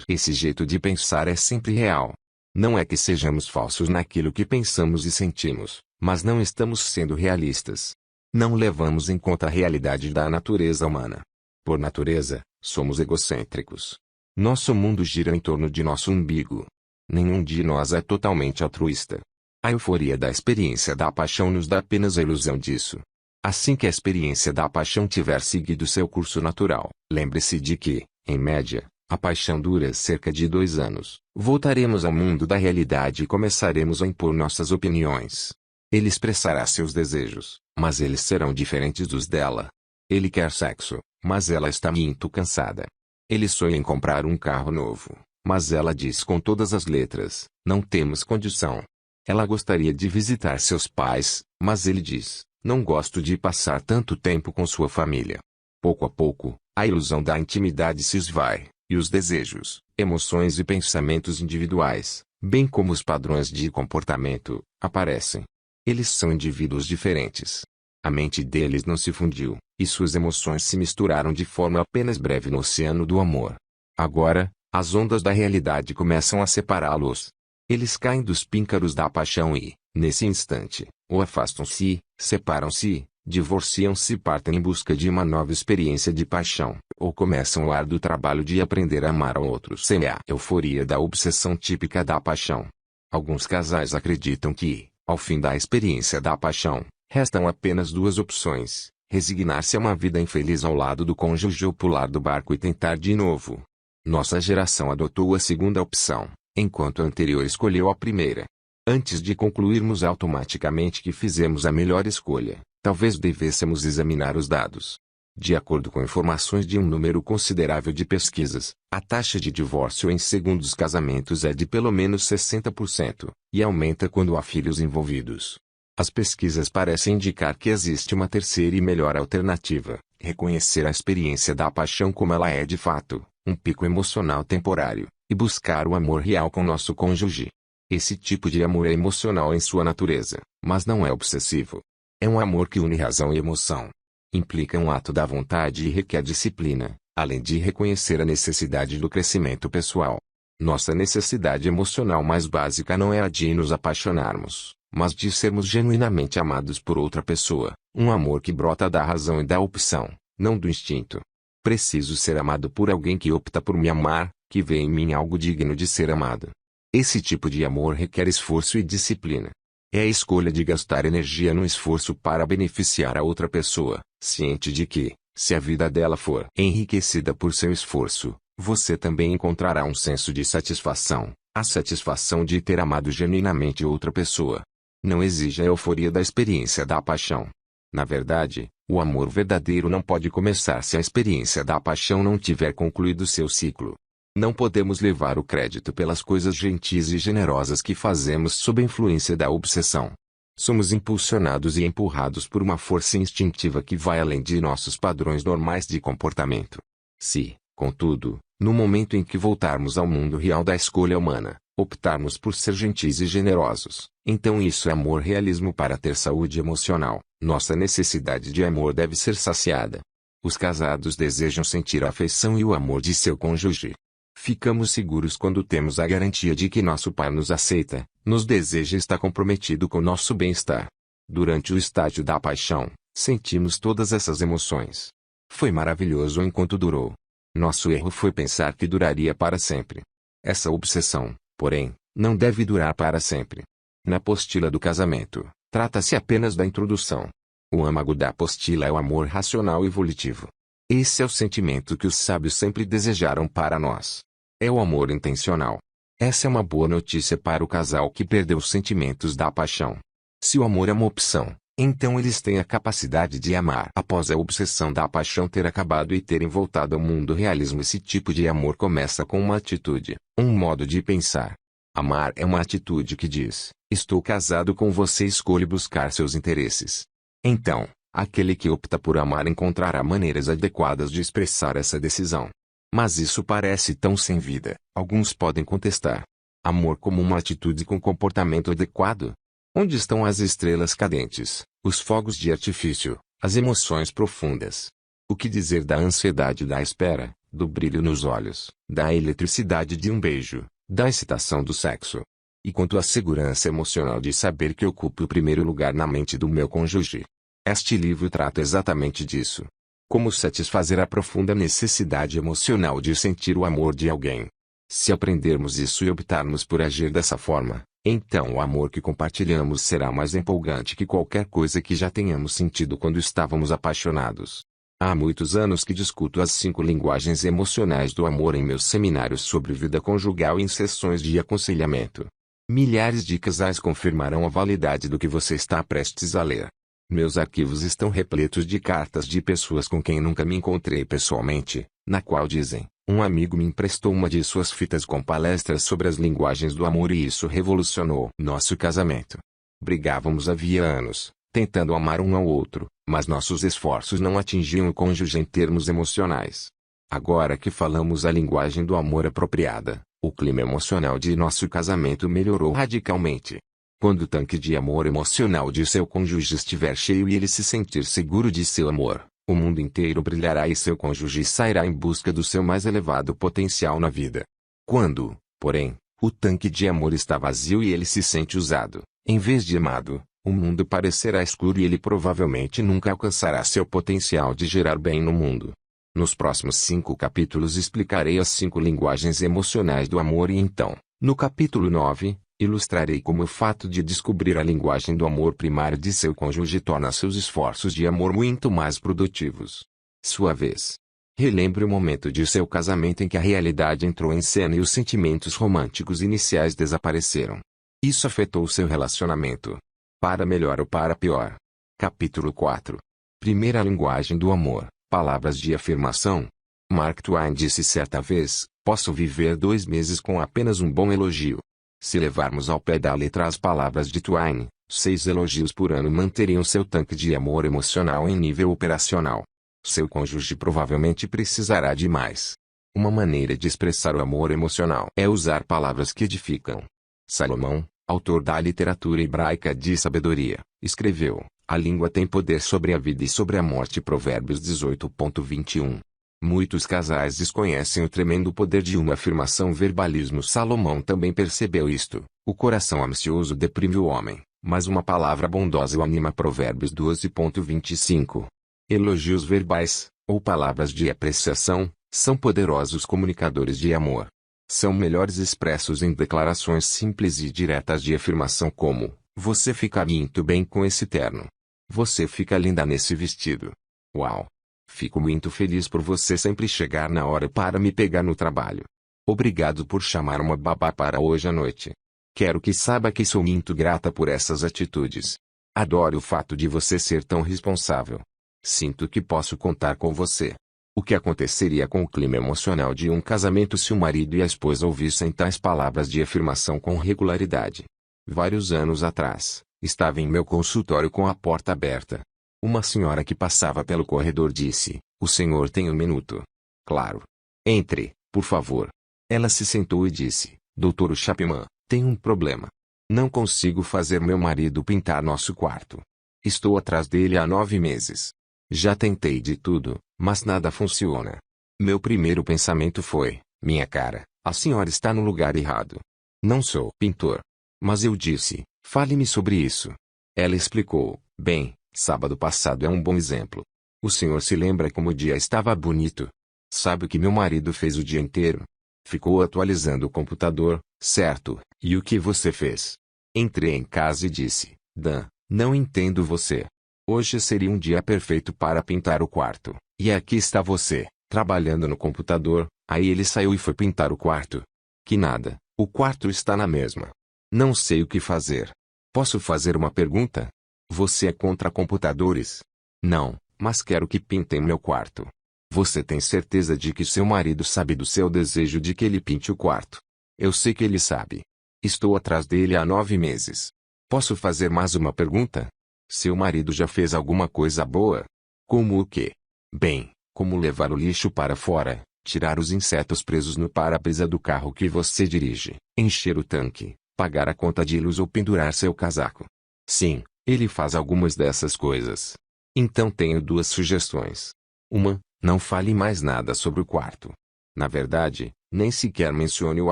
Esse jeito de pensar é sempre real. Não é que sejamos falsos naquilo que pensamos e sentimos, mas não estamos sendo realistas. Não levamos em conta a realidade da natureza humana. Por natureza, somos egocêntricos. Nosso mundo gira em torno de nosso umbigo. Nenhum de nós é totalmente altruísta. A euforia da experiência da paixão nos dá apenas a ilusão disso. Assim que a experiência da paixão tiver seguido seu curso natural, lembre-se de que, em média, a paixão dura cerca de 2 anos. Voltaremos ao mundo da realidade e começaremos a impor nossas opiniões. Ele expressará seus desejos, mas eles serão diferentes dos dela. Ele quer sexo, mas ela está muito cansada. Ele sonha em comprar um carro novo, mas ela diz com todas as letras, não temos condição. Ela gostaria de visitar seus pais, mas ele diz, não gosto de passar tanto tempo com sua família. Pouco a pouco, a ilusão da intimidade se esvai, e os desejos, emoções e pensamentos individuais, bem como os padrões de comportamento, aparecem. Eles são indivíduos diferentes. A mente deles não se fundiu, e suas emoções se misturaram de forma apenas breve no oceano do amor. Agora, as ondas da realidade começam a separá-los. Eles caem dos píncaros da paixão e, nesse instante, ou afastam-se, separam-se, divorciam-se e partem em busca de uma nova experiência de paixão, ou começam o árduo trabalho de aprender a amar ao outro sem a euforia da obsessão típica da paixão. Alguns casais acreditam que, ao fim da experiência da paixão, restam apenas 2 opções: resignar-se a uma vida infeliz ao lado do cônjuge ou pular do barco e tentar de novo. Nossa geração adotou a segunda opção, enquanto a anterior escolheu a primeira. Antes de concluirmos automaticamente que fizemos a melhor escolha, talvez devêssemos examinar os dados. De acordo com informações de um número considerável de pesquisas, a taxa de divórcio em segundos casamentos é de pelo menos 60%, e aumenta quando há filhos envolvidos. As pesquisas parecem indicar que existe uma terceira e melhor alternativa: reconhecer a experiência da paixão como ela é de fato, um pico emocional temporário, e buscar o amor real com nosso cônjuge. Esse tipo de amor é emocional em sua natureza, mas não é obsessivo. É um amor que une razão e emoção. Implica um ato da vontade e requer disciplina, além de reconhecer a necessidade do crescimento pessoal. Nossa necessidade emocional mais básica não é a de nos apaixonarmos, mas de sermos genuinamente amados por outra pessoa, um amor que brota da razão e da opção, não do instinto. Preciso ser amado por alguém que opta por me amar, que vê em mim algo digno de ser amado. Esse tipo de amor requer esforço e disciplina. É a escolha de gastar energia no esforço para beneficiar a outra pessoa, ciente de que, se a vida dela for enriquecida por seu esforço, você também encontrará um senso de satisfação, a satisfação de ter amado genuinamente outra pessoa. Não exige a euforia da experiência da paixão. Na verdade, o amor verdadeiro não pode começar se a experiência da paixão não tiver concluído seu ciclo. Não podemos levar o crédito pelas coisas gentis e generosas que fazemos sob a influência da obsessão. Somos impulsionados e empurrados por uma força instintiva que vai além de nossos padrões normais de comportamento. Se, contudo, no momento em que voltarmos ao mundo real da escolha humana, Optarmos por ser gentis e generosos. Então isso é amor realismo para ter saúde emocional. Nossa necessidade de amor deve ser saciada. Os casados desejam sentir a afeição e o amor de seu cônjuge. Ficamos seguros quando temos a garantia de que nosso par nos aceita, nos deseja e está comprometido com nosso bem-estar. Durante o estágio da paixão, sentimos todas essas emoções. Foi maravilhoso enquanto durou. Nosso erro foi pensar que duraria para sempre. Essa obsessão, porém, não deve durar para sempre. Na apostila do casamento, trata-se apenas da introdução. O âmago da apostila é o amor racional e volitivo. Esse é o sentimento que os sábios sempre desejaram para nós. É o amor intencional. Essa é uma boa notícia para o casal que perdeu os sentimentos da paixão. Se o amor é uma opção, então eles têm a capacidade de amar após a obsessão da paixão ter acabado e terem voltado ao mundo realismo. Esse tipo de amor começa com uma atitude, um modo de pensar. Amar é uma atitude que diz: estou casado com você e escolho buscar seus interesses. Então, aquele que opta por amar encontrará maneiras adequadas de expressar essa decisão. Mas isso parece tão sem vida, alguns podem contestar. Amor como uma atitude com comportamento adequado? Onde estão as estrelas cadentes, os fogos de artifício, as emoções profundas? O que dizer da ansiedade da espera, do brilho nos olhos, da eletricidade de um beijo, da excitação do sexo? E quanto à segurança emocional de saber que ocupo o primeiro lugar na mente do meu cônjuge? Este livro trata exatamente disso. Como satisfazer a profunda necessidade emocional de sentir o amor de alguém. Se aprendermos isso e optarmos por agir dessa forma, então o amor que compartilhamos será mais empolgante que qualquer coisa que já tenhamos sentido quando estávamos apaixonados. Há muitos anos que discuto as 5 linguagens emocionais do amor em meus seminários sobre vida conjugal e em sessões de aconselhamento. Milhares de casais confirmarão a validade do que você está prestes a ler. Meus arquivos estão repletos de cartas de pessoas com quem nunca me encontrei pessoalmente, na qual dizem: um amigo me emprestou uma de suas fitas com palestras sobre as linguagens do amor e isso revolucionou nosso casamento. Brigávamos havia anos, tentando amar um ao outro, mas nossos esforços não atingiam o cônjuge em termos emocionais. Agora que falamos a linguagem do amor apropriada, o clima emocional de nosso casamento melhorou radicalmente. Quando o tanque de amor emocional de seu cônjuge estiver cheio e ele se sentir seguro de seu amor, o mundo inteiro brilhará e seu cônjuge sairá em busca do seu mais elevado potencial na vida. Quando, porém, o tanque de amor está vazio e ele se sente usado, em vez de amado, o mundo parecerá escuro e ele provavelmente nunca alcançará seu potencial de gerar bem no mundo. Nos próximos 5 capítulos explicarei as 5 linguagens emocionais do amor e então, no capítulo 9, ilustrarei como o fato de descobrir a linguagem do amor primário de seu cônjuge torna seus esforços de amor muito mais produtivos. Sua vez. Relembre o momento de seu casamento em que a realidade entrou em cena e os sentimentos românticos iniciais desapareceram. Isso afetou seu relacionamento. Para melhor ou para pior. Capítulo 4. Primeira linguagem do amor, palavras de afirmação. Mark Twain disse certa vez: posso viver 2 meses com apenas um bom elogio. Se levarmos ao pé da letra as palavras de Twain, 6 elogios por ano manteriam seu tanque de amor emocional em nível operacional. Seu cônjuge provavelmente precisará de mais. Uma maneira de expressar o amor emocional é usar palavras que edificam. Salomão, autor da literatura hebraica de sabedoria, escreveu: a língua tem poder sobre a vida e sobre a morte. Provérbios 18.21. Muitos casais desconhecem o tremendo poder de uma afirmação verbalismo. Salomão também percebeu isto. O coração ambicioso deprime o homem, mas uma palavra bondosa o anima. Provérbios 12.25. Elogios verbais, ou palavras de apreciação, são poderosos comunicadores de amor. São melhores expressos em declarações simples e diretas de afirmação como: você fica muito bem com esse terno. Você fica linda nesse vestido. Uau! Fico muito feliz por você sempre chegar na hora para me pegar no trabalho. Obrigado por chamar uma babá para hoje à noite. Quero que saiba que sou muito grata por essas atitudes. Adoro o fato de você ser tão responsável. Sinto que posso contar com você. O que aconteceria com o clima emocional de um casamento se o marido e a esposa ouvissem tais palavras de afirmação com regularidade? Vários anos atrás, estava em meu consultório com a porta aberta. Uma senhora que passava pelo corredor disse: o senhor tem um minuto? Claro. Entre, por favor. Ela se sentou e disse: Dr. Chapman, tem um problema. Não consigo fazer meu marido pintar nosso quarto. Estou atrás dele há 9 meses. Já tentei de tudo, mas nada funciona. Meu primeiro pensamento foi, minha cara, a senhora está no lugar errado. Não sou pintor. Mas eu disse, fale-me sobre isso. Ela explicou, bem, sábado passado é um bom exemplo. O senhor se lembra como o dia estava bonito? Sabe o que meu marido fez o dia inteiro? Ficou atualizando o computador, certo? E o que você fez? Entrei em casa e disse, Dan, não entendo você. Hoje seria um dia perfeito para pintar o quarto. E aqui está você, trabalhando no computador. Aí ele saiu e foi pintar o quarto. Que nada, o quarto está na mesma. Não sei o que fazer. Posso fazer uma pergunta? Você é contra computadores? Não, mas quero que pintem meu quarto. Você tem certeza de que seu marido sabe do seu desejo de que ele pinte o quarto? Eu sei que ele sabe. Estou atrás dele há 9 meses. Posso fazer mais uma pergunta? Seu marido já fez alguma coisa boa? Como o quê? Bem, como levar o lixo para fora, tirar os insetos presos no para-brisa do carro que você dirige, encher o tanque, pagar a conta de luz ou pendurar seu casaco. Sim, ele faz algumas dessas coisas. Então tenho 2 sugestões. Uma, não fale mais nada sobre o quarto. Na verdade, nem sequer mencione o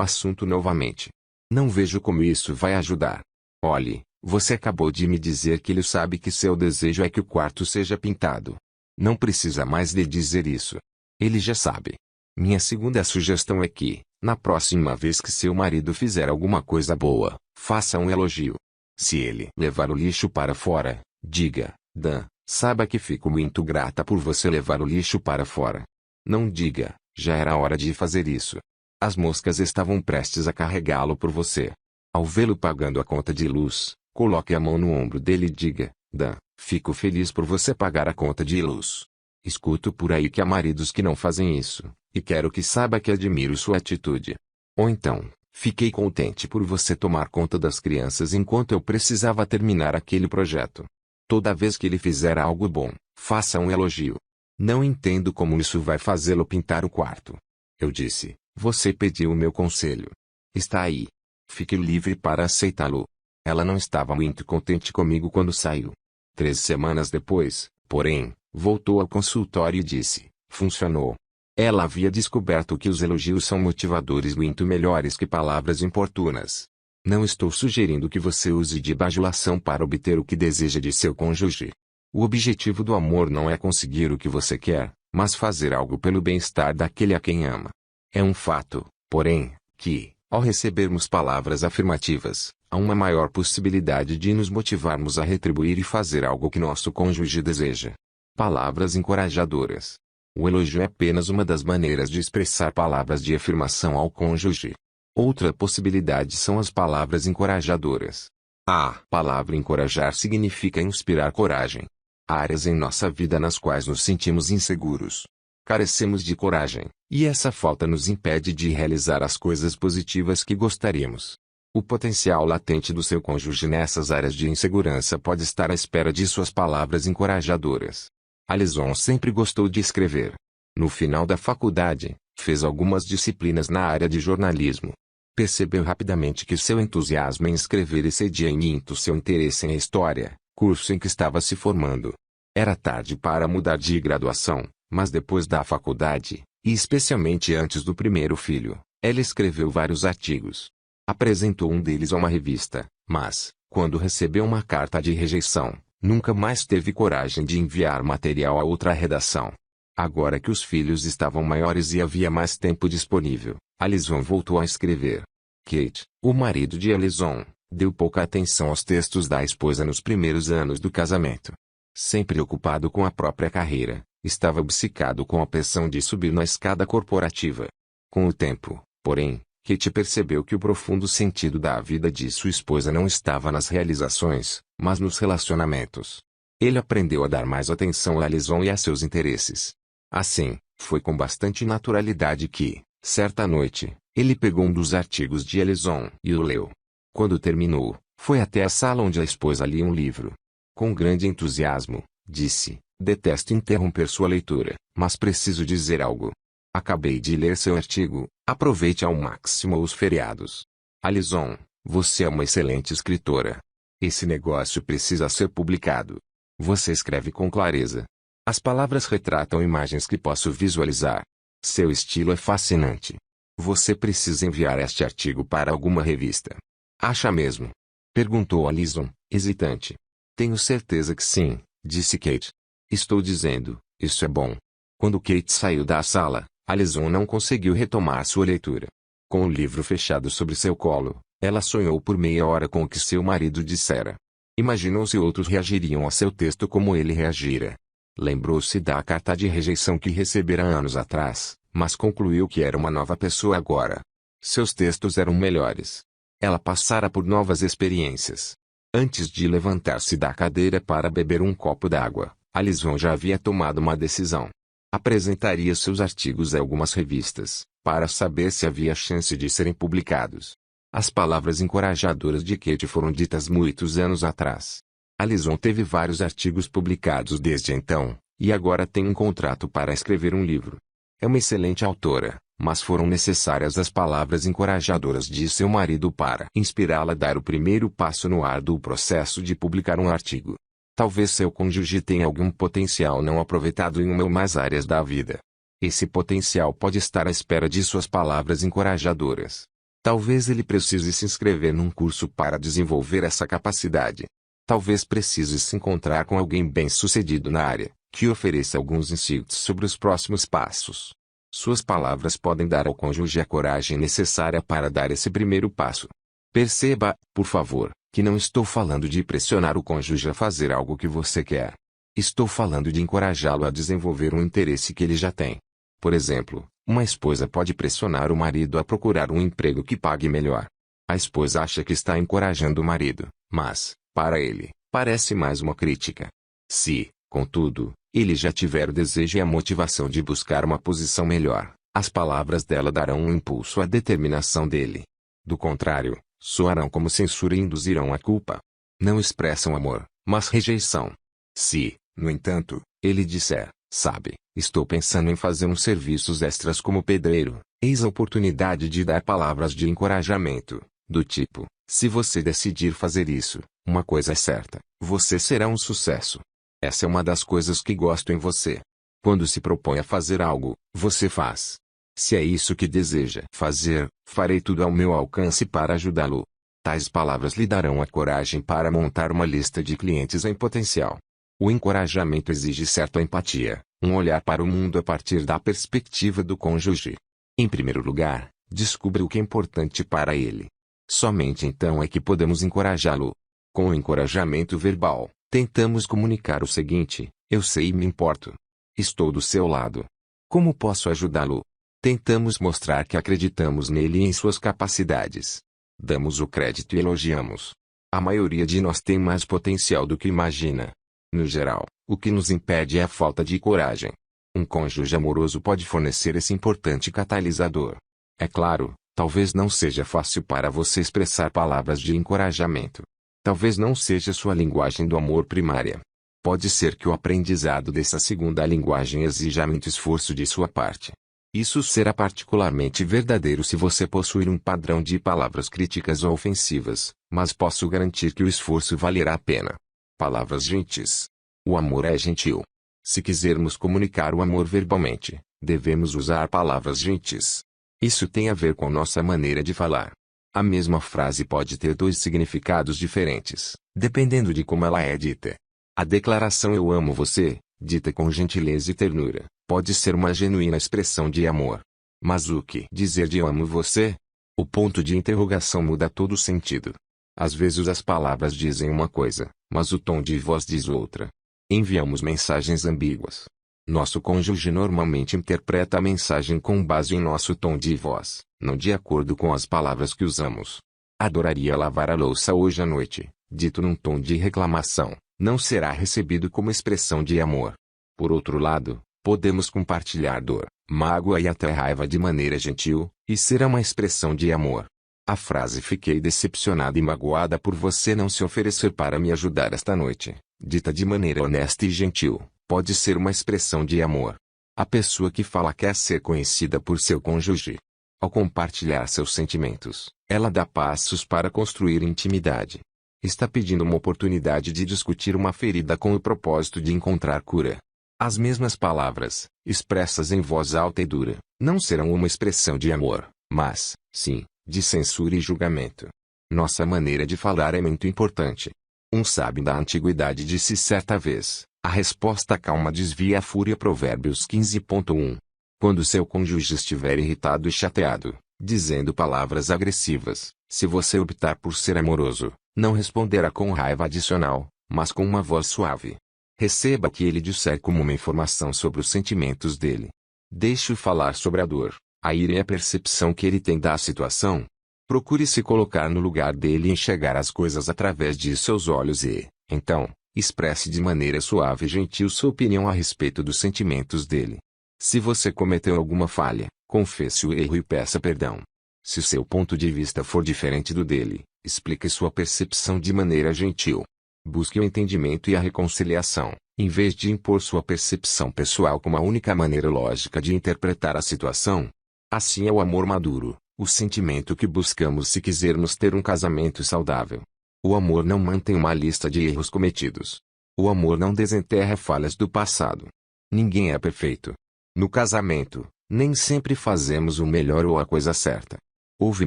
assunto novamente. Não vejo como isso vai ajudar. Olhe, você acabou de me dizer que ele sabe que seu desejo é que o quarto seja pintado. Não precisa mais lhe dizer isso. Ele já sabe. Minha segunda sugestão é que, na próxima vez que seu marido fizer alguma coisa boa, faça um elogio. Se ele levar o lixo para fora, diga, Dan, saiba que fico muito grata por você levar o lixo para fora. Não diga, já era hora de fazer isso. As moscas estavam prestes a carregá-lo por você. Ao vê-lo pagando a conta de luz, coloque a mão no ombro dele e diga, Dan, fico feliz por você pagar a conta de luz. Escuto por aí que há maridos que não fazem isso, e quero que saiba que admiro sua atitude. Ou então, fiquei contente por você tomar conta das crianças enquanto eu precisava terminar aquele projeto. Toda vez que ele fizer algo bom, faça um elogio. Não entendo como isso vai fazê-lo pintar o quarto. Eu disse, você pediu o meu conselho. Está aí. Fique livre para aceitá-lo. Ela não estava muito contente comigo quando saiu. 3 semanas depois, porém, voltou ao consultório e disse, funcionou. Ela havia descoberto que os elogios são motivadores muito melhores que palavras importunas. Não estou sugerindo que você use de bajulação para obter o que deseja de seu cônjuge. O objetivo do amor não é conseguir o que você quer, mas fazer algo pelo bem-estar daquele a quem ama. É um fato, porém, que, ao recebermos palavras afirmativas, há uma maior possibilidade de nos motivarmos a retribuir e fazer algo que nosso cônjuge deseja. Palavras encorajadoras. O elogio é apenas uma das maneiras de expressar palavras de afirmação ao cônjuge. Outra possibilidade são as palavras encorajadoras. A palavra encorajar significa inspirar coragem. Há áreas em nossa vida nas quais nos sentimos inseguros. Carecemos de coragem, e essa falta nos impede de realizar as coisas positivas que gostaríamos. O potencial latente do seu cônjuge nessas áreas de insegurança pode estar à espera de suas palavras encorajadoras. Alison sempre gostou de escrever. No final da faculdade, fez algumas disciplinas na área de jornalismo. Percebeu rapidamente que seu entusiasmo em escrever excedia em muito seu interesse em história, curso em que estava se formando. Era tarde para mudar de graduação, mas depois da faculdade, e especialmente antes do primeiro filho, ela escreveu vários artigos. Apresentou um deles a uma revista, mas, quando recebeu uma carta de rejeição, nunca mais teve coragem de enviar material a outra redação. Agora que os filhos estavam maiores e havia mais tempo disponível, Alison voltou a escrever. Kate, o marido de Alison, deu pouca atenção aos textos da esposa nos primeiros anos do casamento. Sempre ocupado com a própria carreira, estava obcecado com a pressão de subir na escada corporativa. Com o tempo, porém, Kate percebeu que o profundo sentido da vida de sua esposa não estava nas realizações, mas nos relacionamentos. Ele aprendeu a dar mais atenção a Alison e a seus interesses. Assim, foi com bastante naturalidade que, certa noite, ele pegou um dos artigos de Alison e o leu. Quando terminou, foi até a sala onde a esposa lia um livro. Com grande entusiasmo, disse, detesto interromper sua leitura, mas preciso dizer algo. Acabei de ler seu artigo, aproveite ao máximo os feriados. Alison, você é uma excelente escritora. Esse negócio precisa ser publicado. Você escreve com clareza. As palavras retratam imagens que posso visualizar. Seu estilo é fascinante. Você precisa enviar este artigo para alguma revista. Acha mesmo? Perguntou Alison, hesitante. Tenho certeza que sim, disse Kate. Estou dizendo, isso é bom. Quando Kate saiu da sala, Alison não conseguiu retomar sua leitura. Com o livro fechado sobre seu colo, ela sonhou por meia hora com o que seu marido dissera. Imaginou se outros reagiriam a seu texto como ele reagira. Lembrou-se da carta de rejeição que recebera anos atrás, mas concluiu que era uma nova pessoa agora. Seus textos eram melhores. Ela passara por novas experiências. Antes de levantar-se da cadeira para beber um copo d'água, Alison já havia tomado uma decisão. Apresentaria seus artigos a algumas revistas, para saber se havia chance de serem publicados. As palavras encorajadoras de Kate foram ditas muitos anos atrás. Alison teve vários artigos publicados desde então, e agora tem um contrato para escrever um livro. É uma excelente autora, mas foram necessárias as palavras encorajadoras de seu marido para inspirá-la a dar o primeiro passo no árduo processo de publicar um artigo. Talvez seu cônjuge tenha algum potencial não aproveitado em uma ou mais áreas da vida. Esse potencial pode estar à espera de suas palavras encorajadoras. Talvez ele precise se inscrever num curso para desenvolver essa capacidade. Talvez precise se encontrar com alguém bem-sucedido na área, que ofereça alguns insights sobre os próximos passos. Suas palavras podem dar ao cônjuge a coragem necessária para dar esse primeiro passo. Perceba, por favor, que não estou falando de pressionar o cônjuge a fazer algo que você quer. Estou falando de encorajá-lo a desenvolver um interesse que ele já tem. Por exemplo, uma esposa pode pressionar o marido a procurar um emprego que pague melhor. A esposa acha que está encorajando o marido, mas, para ele, parece mais uma crítica. Se, contudo, ele já tiver o desejo e a motivação de buscar uma posição melhor, as palavras dela darão um impulso à determinação dele. Do contrário, soarão como censura e induzirão a culpa. Não expressam amor, mas rejeição. Se, no entanto, ele disser, sabe, estou pensando em fazer uns serviços extras como pedreiro, eis a oportunidade de dar palavras de encorajamento, do tipo, se você decidir fazer isso, uma coisa é certa, você será um sucesso. Essa é uma das coisas que gosto em você. Quando se propõe a fazer algo, você faz. Se é isso que deseja fazer, farei tudo ao meu alcance para ajudá-lo. Tais palavras lhe darão a coragem para montar uma lista de clientes em potencial. O encorajamento exige certa empatia, um olhar para o mundo a partir da perspectiva do cônjuge. Em primeiro lugar, descubra o que é importante para ele. Somente então é que podemos encorajá-lo. Com o encorajamento verbal, tentamos comunicar o seguinte: eu sei e me importo. Estou do seu lado. Como posso ajudá-lo? Tentamos mostrar que acreditamos nele e em suas capacidades. Damos o crédito e elogiamos. A maioria de nós tem mais potencial do que imagina. No geral, o que nos impede é a falta de coragem. Um cônjuge amoroso pode fornecer esse importante catalisador. É claro, talvez não seja fácil para você expressar palavras de encorajamento. Talvez não seja sua linguagem do amor primária. Pode ser que o aprendizado dessa segunda linguagem exija muito esforço de sua parte. Isso será particularmente verdadeiro se você possuir um padrão de palavras críticas ou ofensivas, mas posso garantir que o esforço valerá a pena. Palavras gentis. O amor é gentil. Se quisermos comunicar o amor verbalmente, devemos usar palavras gentis. Isso tem a ver com nossa maneira de falar. A mesma frase pode ter dois significados diferentes, dependendo de como ela é dita. A declaração "eu amo você", dita com gentileza e ternura, pode ser uma genuína expressão de amor. Mas o que dizer de "eu amo você"? O ponto de interrogação muda todo o sentido. Às vezes as palavras dizem uma coisa, mas o tom de voz diz outra. Enviamos mensagens ambíguas. Nosso cônjuge normalmente interpreta a mensagem com base em nosso tom de voz, não de acordo com as palavras que usamos. Adoraria lavar a louça hoje à noite, dito num tom de reclamação, não será recebido como expressão de amor. Por outro lado, podemos compartilhar dor, mágoa e até raiva de maneira gentil, e será uma expressão de amor. A frase "fiquei decepcionada e magoada por você não se oferecer para me ajudar esta noite", dita de maneira honesta e gentil, pode ser uma expressão de amor. A pessoa que fala quer ser conhecida por seu cônjuge. Ao compartilhar seus sentimentos, ela dá passos para construir intimidade. Está pedindo uma oportunidade de discutir uma ferida com o propósito de encontrar cura. As mesmas palavras, expressas em voz alta e dura, não serão uma expressão de amor, mas, sim, de censura e julgamento. Nossa maneira de falar é muito importante. Um sábio da antiguidade disse certa vez: a resposta calma desvia a fúria. Provérbios 15.1. Quando seu cônjuge estiver irritado e chateado, dizendo palavras agressivas, se você optar por ser amoroso, não responderá com raiva adicional, mas com uma voz suave. Receba o que ele disser como uma informação sobre os sentimentos dele. Deixe-o falar sobre a dor, a ira e a percepção que ele tem da situação. Procure se colocar no lugar dele e enxergar as coisas através de seus olhos e, então, expresse de maneira suave e gentil sua opinião a respeito dos sentimentos dele. Se você cometeu alguma falha, confesse o erro e peça perdão. Se seu ponto de vista for diferente do dele, explique sua percepção de maneira gentil. Busque o entendimento e a reconciliação, em vez de impor sua percepção pessoal como a única maneira lógica de interpretar a situação. Assim é o amor maduro, o sentimento que buscamos se quisermos ter um casamento saudável. O amor não mantém uma lista de erros cometidos. O amor não desenterra falhas do passado. Ninguém é perfeito. No casamento, nem sempre fazemos o melhor ou a coisa certa. Houve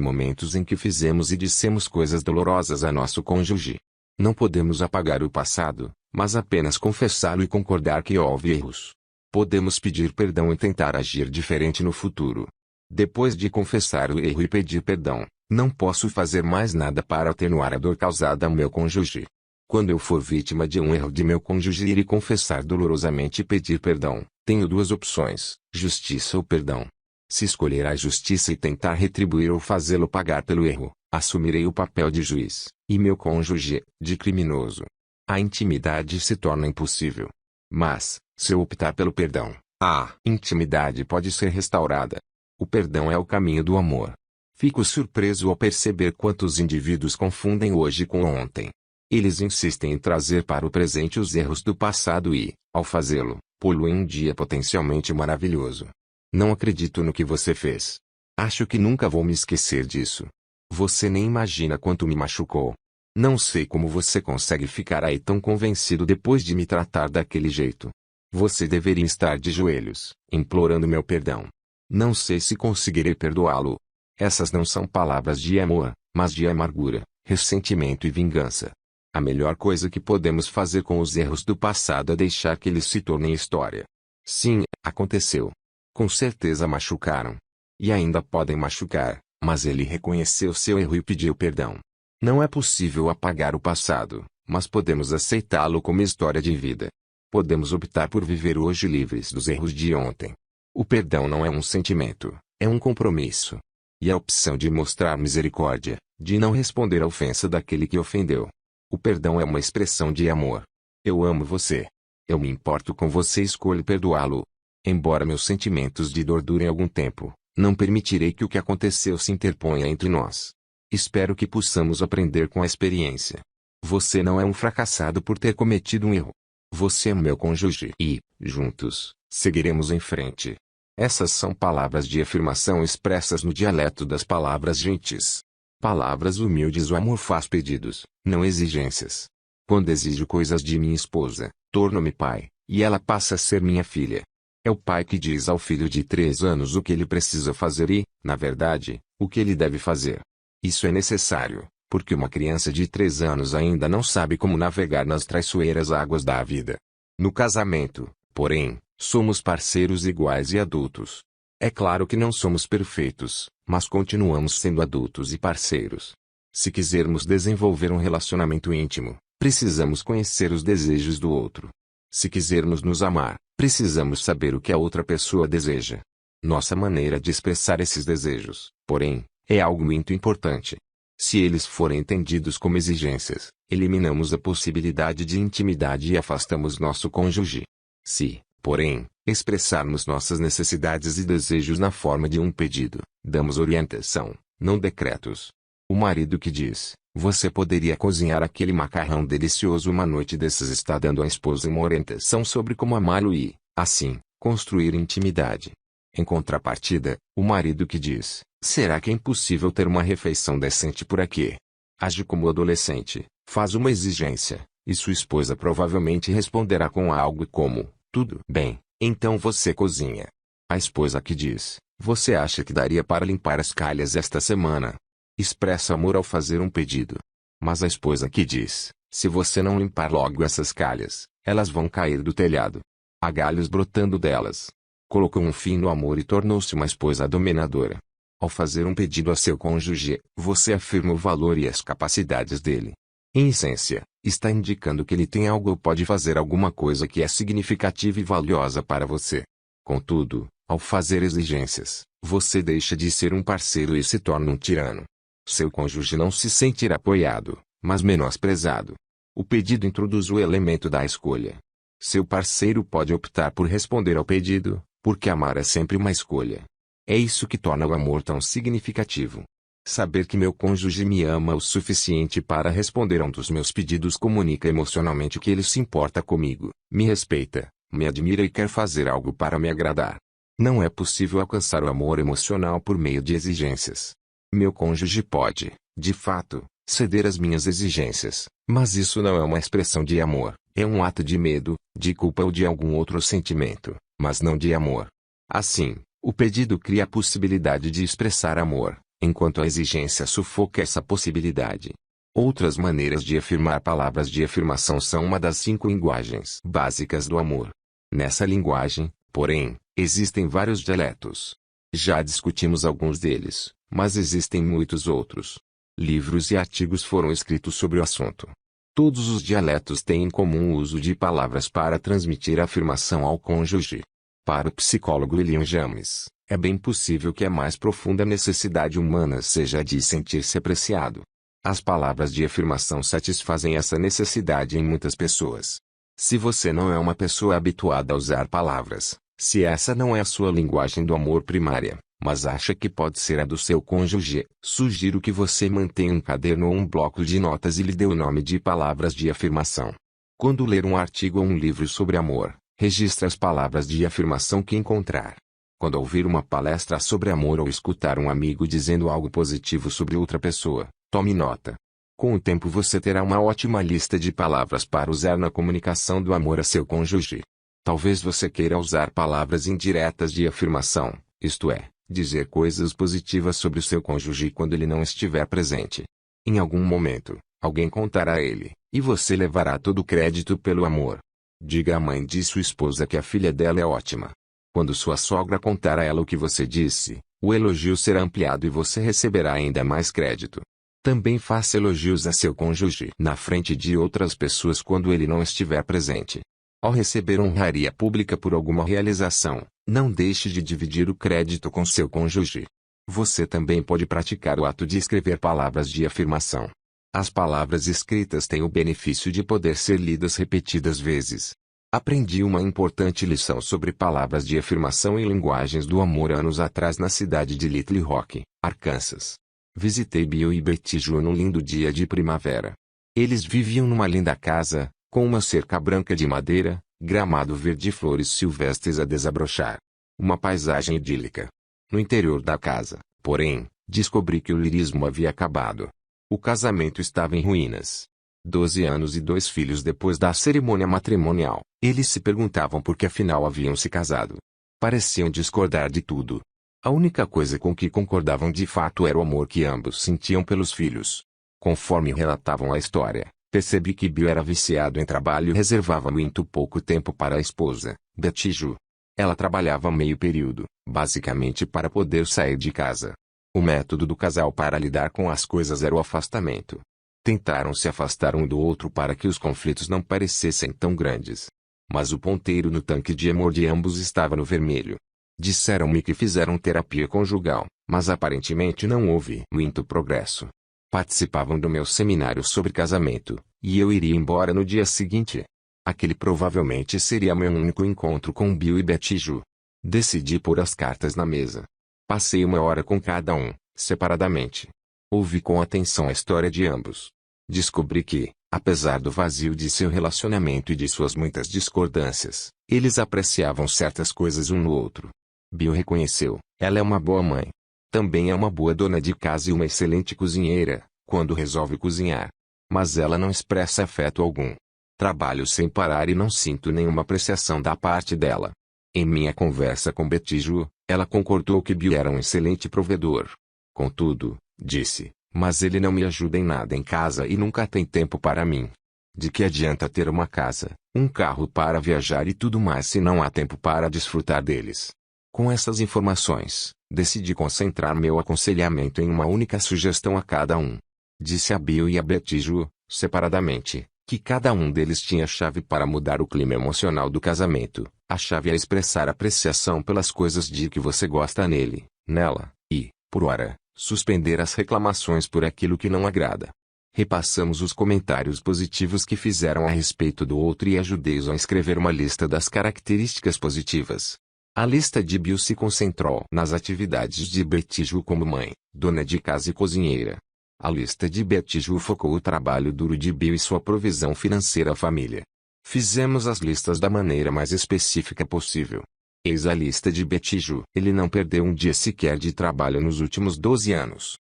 momentos em que fizemos e dissemos coisas dolorosas a nosso cônjuge. Não podemos apagar o passado, mas apenas confessá-lo e concordar que houve erros. Podemos pedir perdão e tentar agir diferente no futuro. Depois de confessar o erro e pedir perdão, não posso fazer mais nada para atenuar a dor causada ao meu cônjuge. Quando eu for vítima de um erro de meu cônjuge e confessar dolorosamente e pedir perdão, tenho duas opções: justiça ou perdão. Se escolher a justiça e tentar retribuir ou fazê-lo pagar pelo erro, assumirei o papel de juiz, e meu cônjuge, de criminoso. A intimidade se torna impossível. Mas, se eu optar pelo perdão, a intimidade pode ser restaurada. O perdão é o caminho do amor. Fico surpreso ao perceber quantos indivíduos confundem hoje com ontem. Eles insistem em trazer para o presente os erros do passado e, ao fazê-lo, poluem um dia potencialmente maravilhoso. Não acredito no que você fez. Acho que nunca vou me esquecer disso. Você nem imagina quanto me machucou. Não sei como você consegue ficar aí tão convencido depois de me tratar daquele jeito. Você deveria estar de joelhos, implorando meu perdão. Não sei se conseguirei perdoá-lo. Essas não são palavras de amor, mas de amargura, ressentimento e vingança. A melhor coisa que podemos fazer com os erros do passado é deixar que eles se tornem história. Sim, aconteceu. Com certeza machucaram. E ainda podem machucar, mas ele reconheceu seu erro e pediu perdão. Não é possível apagar o passado, mas podemos aceitá-lo como história de vida. Podemos optar por viver hoje livres dos erros de ontem. O perdão não é um sentimento, é um compromisso. E a opção de mostrar misericórdia, de não responder à ofensa daquele que ofendeu. O perdão é uma expressão de amor. Eu amo você. Eu me importo com você e escolho perdoá-lo. Embora meus sentimentos de dor durem algum tempo, não permitirei que o que aconteceu se interponha entre nós. Espero que possamos aprender com a experiência. Você não é um fracassado por ter cometido um erro. Você é meu cônjuge e, juntos, seguiremos em frente. Essas são palavras de afirmação expressas no dialeto das palavras gentis. Palavras humildes. O amor faz pedidos, não exigências. Quando exijo coisas de minha esposa, torno-me pai, e ela passa a ser minha filha. É o pai que diz ao filho de 3 anos o que ele precisa fazer e, na verdade, o que ele deve fazer. Isso é necessário, porque uma criança de 3 anos ainda não sabe como navegar nas traiçoeiras águas da vida. No casamento, porém, somos parceiros iguais e adultos. É claro que não somos perfeitos, mas continuamos sendo adultos e parceiros. Se quisermos desenvolver um relacionamento íntimo, precisamos conhecer os desejos do outro. Se quisermos nos amar, precisamos saber o que a outra pessoa deseja. Nossa maneira de expressar esses desejos, porém, é algo muito importante. Se eles forem entendidos como exigências, eliminamos a possibilidade de intimidade e afastamos nosso cônjuge. Se, porém, expressarmos nossas necessidades e desejos na forma de um pedido, damos orientação, não decretos. O marido que diz: você poderia cozinhar aquele macarrão delicioso uma noite dessas, está dando à esposa uma orientação sobre como amá-lo e, assim, construir intimidade. Em contrapartida, o marido que diz: será que é impossível ter uma refeição decente por aqui? Age como adolescente, faz uma exigência, e sua esposa provavelmente responderá com algo como: tudo bem, então você cozinha. A esposa que diz: você acha que daria para limpar as calhas esta semana? Expressa amor ao fazer um pedido. Mas a esposa que diz: se você não limpar logo essas calhas, elas vão cair do telhado. Há galhos brotando delas. Colocou um fim no amor e tornou-se uma esposa dominadora. Ao fazer um pedido a seu cônjuge, você afirma o valor e as capacidades dele. Em essência, está indicando que ele tem algo ou pode fazer alguma coisa que é significativa e valiosa para você. Contudo, ao fazer exigências, você deixa de ser um parceiro e se torna um tirano. Seu cônjuge não se sentirá apoiado, mas menosprezado. O pedido introduz o elemento da escolha. Seu parceiro pode optar por responder ao pedido, porque amar é sempre uma escolha. É isso que torna o amor tão significativo. Saber que meu cônjuge me ama o suficiente para responder a um dos meus pedidos comunica emocionalmente que ele se importa comigo, me respeita, me admira e quer fazer algo para me agradar. Não é possível alcançar o amor emocional por meio de exigências. Meu cônjuge pode, de fato, ceder às minhas exigências, mas isso não é uma expressão de amor, é um ato de medo, de culpa ou de algum outro sentimento, mas não de amor. Assim, o pedido cria a possibilidade de expressar amor, enquanto a exigência sufoca essa possibilidade. Outras maneiras de afirmar palavras de afirmação são uma das 5 linguagens básicas do amor. Nessa linguagem, porém, existem vários dialetos. Já discutimos alguns deles, mas existem muitos outros. Livros e artigos foram escritos sobre o assunto. Todos os dialetos têm em comum o uso de palavras para transmitir a afirmação ao cônjuge. Para o psicólogo William James, é bem possível que a mais profunda necessidade humana seja a de sentir-se apreciado. As palavras de afirmação satisfazem essa necessidade em muitas pessoas. Se você não é uma pessoa habituada a usar palavras, se essa não é a sua linguagem do amor primária, mas acha que pode ser a do seu cônjuge, sugiro que você mantenha um caderno ou um bloco de notas e lhe dê o nome de palavras de afirmação. Quando ler um artigo ou um livro sobre amor, registre as palavras de afirmação que encontrar. Quando ouvir uma palestra sobre amor ou escutar um amigo dizendo algo positivo sobre outra pessoa, tome nota. Com o tempo você terá uma ótima lista de palavras para usar na comunicação do amor a seu cônjuge. Talvez você queira usar palavras indiretas de afirmação, isto é, dizer coisas positivas sobre o seu cônjuge quando ele não estiver presente. Em algum momento, alguém contará a ele, e você levará todo o crédito pelo amor. Diga à mãe de sua esposa que a filha dela é ótima. Quando sua sogra contar a ela o que você disse, o elogio será ampliado e você receberá ainda mais crédito. Também faça elogios a seu cônjuge na frente de outras pessoas quando ele não estiver presente. Ao receber honraria pública por alguma realização, não deixe de dividir o crédito com seu cônjuge. Você também pode praticar o ato de escrever palavras de afirmação. As palavras escritas têm o benefício de poder ser lidas repetidas vezes. Aprendi uma importante lição sobre palavras de afirmação em linguagens do amor anos atrás na cidade de Little Rock, Arkansas. Visitei Bill e Betty Ju num lindo dia de primavera. Eles viviam numa linda casa, com uma cerca branca de madeira, gramado verde e flores silvestres a desabrochar. Uma paisagem idílica. No interior da casa, porém, descobri que o lirismo havia acabado. O casamento estava em ruínas. 12 anos e 2 filhos depois da cerimônia matrimonial, eles se perguntavam por que afinal haviam se casado. Pareciam discordar de tudo. A única coisa com que concordavam de fato era o amor que ambos sentiam pelos filhos. Conforme relatavam a história, percebi que Bill era viciado em trabalho e reservava muito pouco tempo para a esposa, Betty Ju. Ela trabalhava meio período, basicamente para poder sair de casa. O método do casal para lidar com as coisas era o afastamento. Tentaram se afastar um do outro para que os conflitos não parecessem tão grandes. Mas o ponteiro no tanque de amor de ambos estava no vermelho. Disseram-me que fizeram terapia conjugal, mas aparentemente não houve muito progresso. Participavam do meu seminário sobre casamento, e eu iria embora no dia seguinte. Aquele provavelmente seria meu único encontro com Bill e Betty Ju. Decidi pôr as cartas na mesa. Passei 1 hora com cada um, separadamente. Ouvi com atenção a história de ambos. Descobri que, apesar do vazio de seu relacionamento e de suas muitas discordâncias, eles apreciavam certas coisas um no outro. Bill reconheceu, ela é uma boa mãe. Também é uma boa dona de casa e uma excelente cozinheira, quando resolve cozinhar. Mas ela não expressa afeto algum. Trabalho sem parar e não sinto nenhuma apreciação da parte dela. Em minha conversa com Betty Ju, ela concordou que Bill era um excelente provedor. Contudo, disse, mas ele não me ajuda em nada em casa e nunca tem tempo para mim. De que adianta ter uma casa, um carro para viajar e tudo mais se não há tempo para desfrutar deles? Com essas informações, decidi concentrar meu aconselhamento em uma única sugestão a cada um. Disse a Bill e a Betty Ju, separadamente, que cada um deles tinha a chave para mudar o clima emocional do casamento. A chave é expressar apreciação pelas coisas de que você gosta nele, nela, e, por hora, suspender as reclamações por aquilo que não agrada. Repassamos os comentários positivos que fizeram a respeito do outro e ajudei-os a escrever uma lista das características positivas. A lista de Bill se concentrou nas atividades de Betty Ju como mãe, dona de casa e cozinheira. A lista de Betty Ju focou o trabalho duro de Bill e sua provisão financeira à família. Fizemos as listas da maneira mais específica possível. Eis a lista de Betty Ju. Ele não perdeu um dia sequer de trabalho nos últimos 12 anos.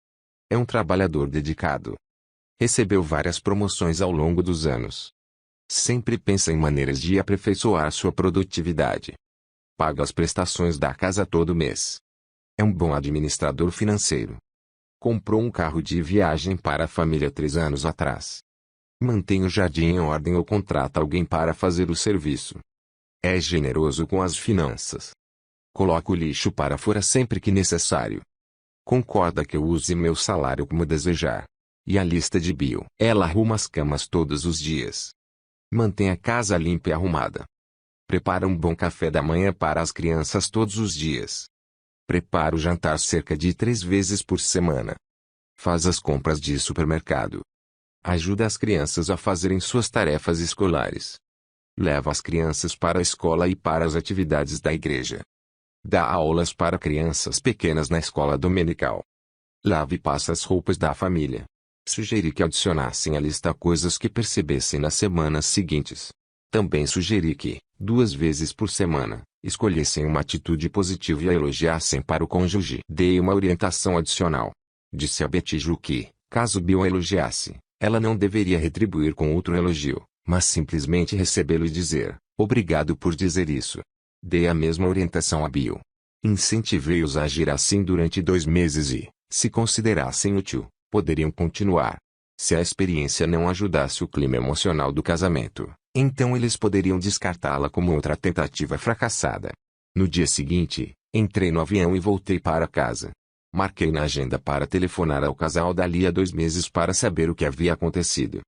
É um trabalhador dedicado. Recebeu várias promoções ao longo dos anos. Sempre pensa em maneiras de aperfeiçoar sua produtividade. Paga as prestações da casa todo mês. É um bom administrador financeiro. Comprou um carro de viagem para a família 3 anos atrás. Mantém o jardim em ordem ou contrata alguém para fazer o serviço. É generoso com as finanças. Coloca o lixo para fora sempre que necessário. Concorda que eu use meu salário como desejar. E a lista de Bill. Ela arruma as camas todos os dias. Mantém a casa limpa e arrumada. Prepara um bom café da manhã para as crianças todos os dias. Prepara o jantar cerca de 3 vezes por semana. Faz as compras de supermercado. Ajuda as crianças a fazerem suas tarefas escolares. Leva as crianças para a escola e para as atividades da igreja. Dá aulas para crianças pequenas na escola dominical. Lava e passa as roupas da família. Sugeri que adicionassem à lista coisas que percebessem nas semanas seguintes. Também sugeri que, 2 vezes por semana, escolhessem uma atitude positiva e a elogiassem para o cônjuge. Dei uma orientação adicional. Disse a Betty Ju que, caso Bill a elogiasse, ela não deveria retribuir com outro elogio, mas simplesmente recebê-lo e dizer, obrigado por dizer isso. Dei a mesma orientação a Bill. Incentivei-os a agir assim durante 2 meses e, se considerassem útil, poderiam continuar. Se a experiência não ajudasse o clima emocional do casamento, então eles poderiam descartá-la como outra tentativa fracassada. No dia seguinte, entrei no avião e voltei para casa. Marquei na agenda para telefonar ao casal dali a 2 meses para saber o que havia acontecido.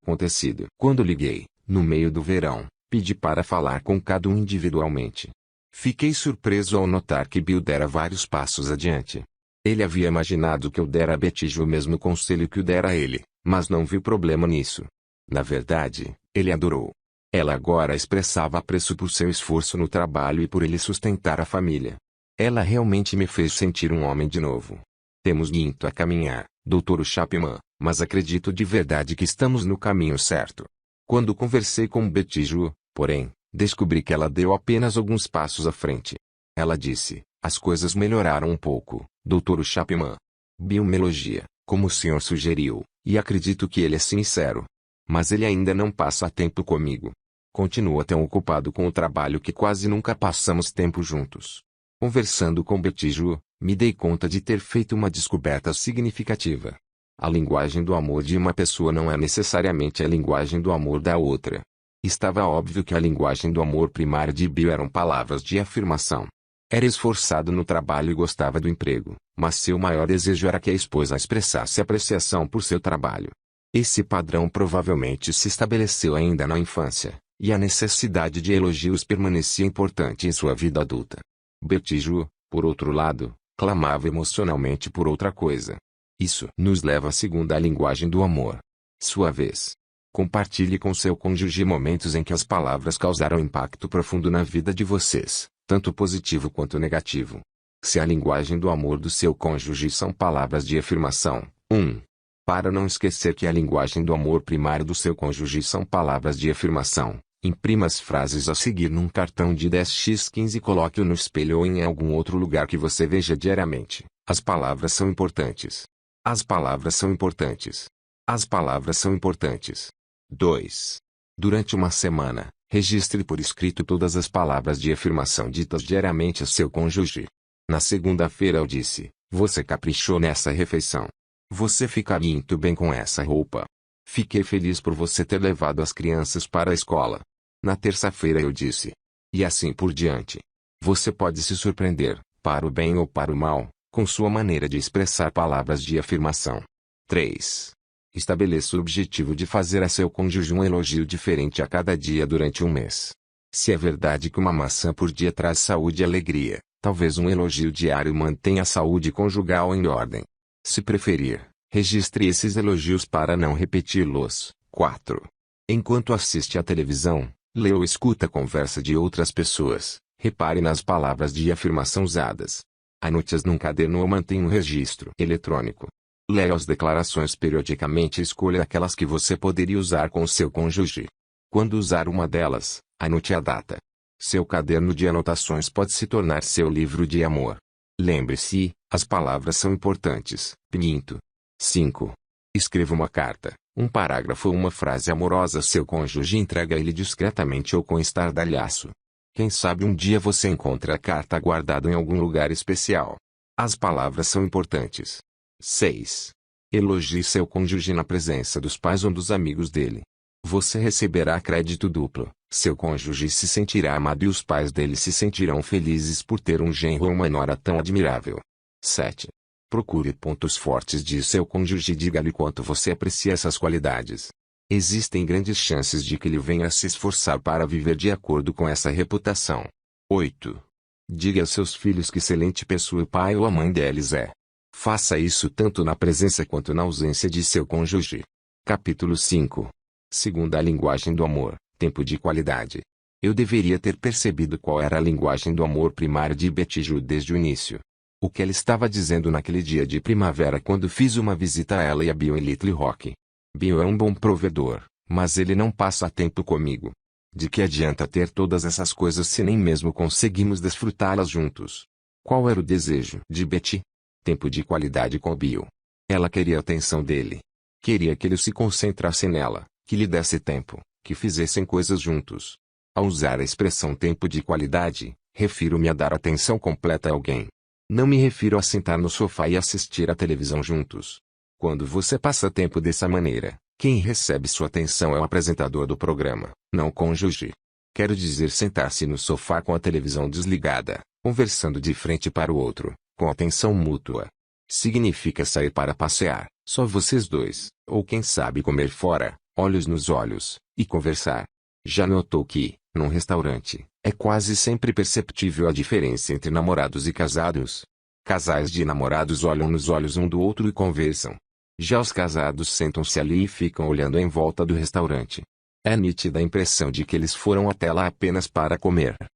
Quando liguei, no meio do verão, pedi para falar com cada um individualmente. Fiquei surpreso ao notar que Bill dera vários passos adiante. Ele havia imaginado que eu dera a Betty Ju o mesmo conselho que o dera a ele, mas não viu problema nisso. Na verdade, ele adorou. Ela agora expressava apreço por seu esforço no trabalho e por ele sustentar a família. Ela realmente me fez sentir um homem de novo. Temos muito a caminhar, Dr. Chapman, mas acredito de verdade que estamos no caminho certo. Quando conversei com Betty Ju, porém, descobri que ela deu apenas alguns passos à frente. Ela disse, as coisas melhoraram um pouco, Dr. Chapman. Bill me elogia, como o senhor sugeriu, e acredito que ele é sincero. Mas ele ainda não passa tempo comigo. Continua tão ocupado com o trabalho que quase nunca passamos tempo juntos. Conversando com Betty Ju, me dei conta de ter feito uma descoberta significativa. A linguagem do amor de uma pessoa não é necessariamente a linguagem do amor da outra. Estava óbvio que a linguagem do amor primária de Bill eram palavras de afirmação. Era esforçado no trabalho e gostava do emprego, mas seu maior desejo era que a esposa expressasse apreciação por seu trabalho. Esse padrão provavelmente se estabeleceu ainda na infância, e a necessidade de elogios permanecia importante em sua vida adulta. Betty Ju, por outro lado, clamava emocionalmente por outra coisa. Isso nos leva à segunda linguagem do amor. Sua vez. Compartilhe com seu cônjuge momentos em que as palavras causaram impacto profundo na vida de vocês, tanto positivo quanto negativo. Se a linguagem do amor do seu cônjuge são palavras de afirmação, 1. Para não esquecer que a linguagem do amor primário do seu cônjuge são palavras de afirmação, Imprima as frases a seguir num cartão de 10x15 e coloque-o no espelho ou em algum outro lugar que você veja diariamente. As palavras são importantes. As palavras são importantes. As palavras são importantes. 2. Durante uma semana, registre por escrito todas as palavras de afirmação ditas diariamente a seu cônjuge. Na segunda-feira eu disse: você caprichou nessa refeição. Você fica muito bem com essa roupa. Fiquei feliz por você ter levado as crianças para a escola. Na terça-feira eu disse. E assim por diante. Você pode se surpreender, para o bem ou para o mal, com sua maneira de expressar palavras de afirmação. 3. Estabeleça o objetivo de fazer a seu cônjuge um elogio diferente a cada dia durante um mês. Se é verdade que uma maçã por dia traz saúde e alegria, talvez um elogio diário mantenha a saúde conjugal em ordem. Se preferir, registre esses elogios para não repeti-los. 4. Enquanto assiste à televisão, lê ou escuta a conversa de outras pessoas, repare nas palavras de afirmação usadas. Anote-as num caderno ou mantenha um registro eletrônico. Leia as declarações periodicamente e escolha aquelas que você poderia usar com o seu cônjuge. Quando usar uma delas, anote a data. Seu caderno de anotações pode se tornar seu livro de amor. Lembre-se, as palavras são importantes. Pinto. 5. Escreva uma carta, um parágrafo ou uma frase amorosa a seu cônjuge e entregue a ele discretamente ou com estardalhaço. Quem sabe um dia você encontra a carta guardada em algum lugar especial. As palavras são importantes. 6. Elogie seu cônjuge na presença dos pais ou dos amigos dele. Você receberá crédito duplo, seu cônjuge se sentirá amado e os pais dele se sentirão felizes por ter um genro ou uma nora tão admirável. 7. Procure pontos fortes de seu cônjuge e diga-lhe quanto você aprecia essas qualidades. Existem grandes chances de que ele venha a se esforçar para viver de acordo com essa reputação. 8. Diga aos seus filhos que excelente pessoa o pai ou a mãe deles é. Faça isso tanto na presença quanto na ausência de seu cônjuge. Capítulo 5. Segunda a linguagem do amor, tempo de qualidade. Eu deveria ter percebido qual era a linguagem do amor primária de Betty Ju desde o início. O que ela estava dizendo naquele dia de primavera quando fiz uma visita a ela e a Bill em Little Rock. Bill é um bom provedor, mas ele não passa tempo comigo. De que adianta ter todas essas coisas se nem mesmo conseguimos desfrutá-las juntos? Qual era o desejo de Betty? Tempo de qualidade com Bill. Ela queria a atenção dele. Queria que ele se concentrasse nela, que lhe desse tempo, que fizessem coisas juntos. Ao usar a expressão tempo de qualidade, refiro-me a dar atenção completa a alguém. Não me refiro a sentar no sofá e assistir à televisão juntos. Quando você passa tempo dessa maneira, quem recebe sua atenção é o apresentador do programa, não o cônjuge. Quero dizer sentar-se no sofá com a televisão desligada, conversando de frente para o outro, com atenção mútua. Significa sair para passear, só vocês dois, ou quem sabe comer fora, olhos nos olhos, e conversar. Já notou que, num restaurante, é quase sempre perceptível a diferença entre namorados e casados? Casais de namorados olham nos olhos um do outro e conversam. Já os casados sentam-se ali e ficam olhando em volta do restaurante. É nítida a impressão de que eles foram até lá apenas para comer.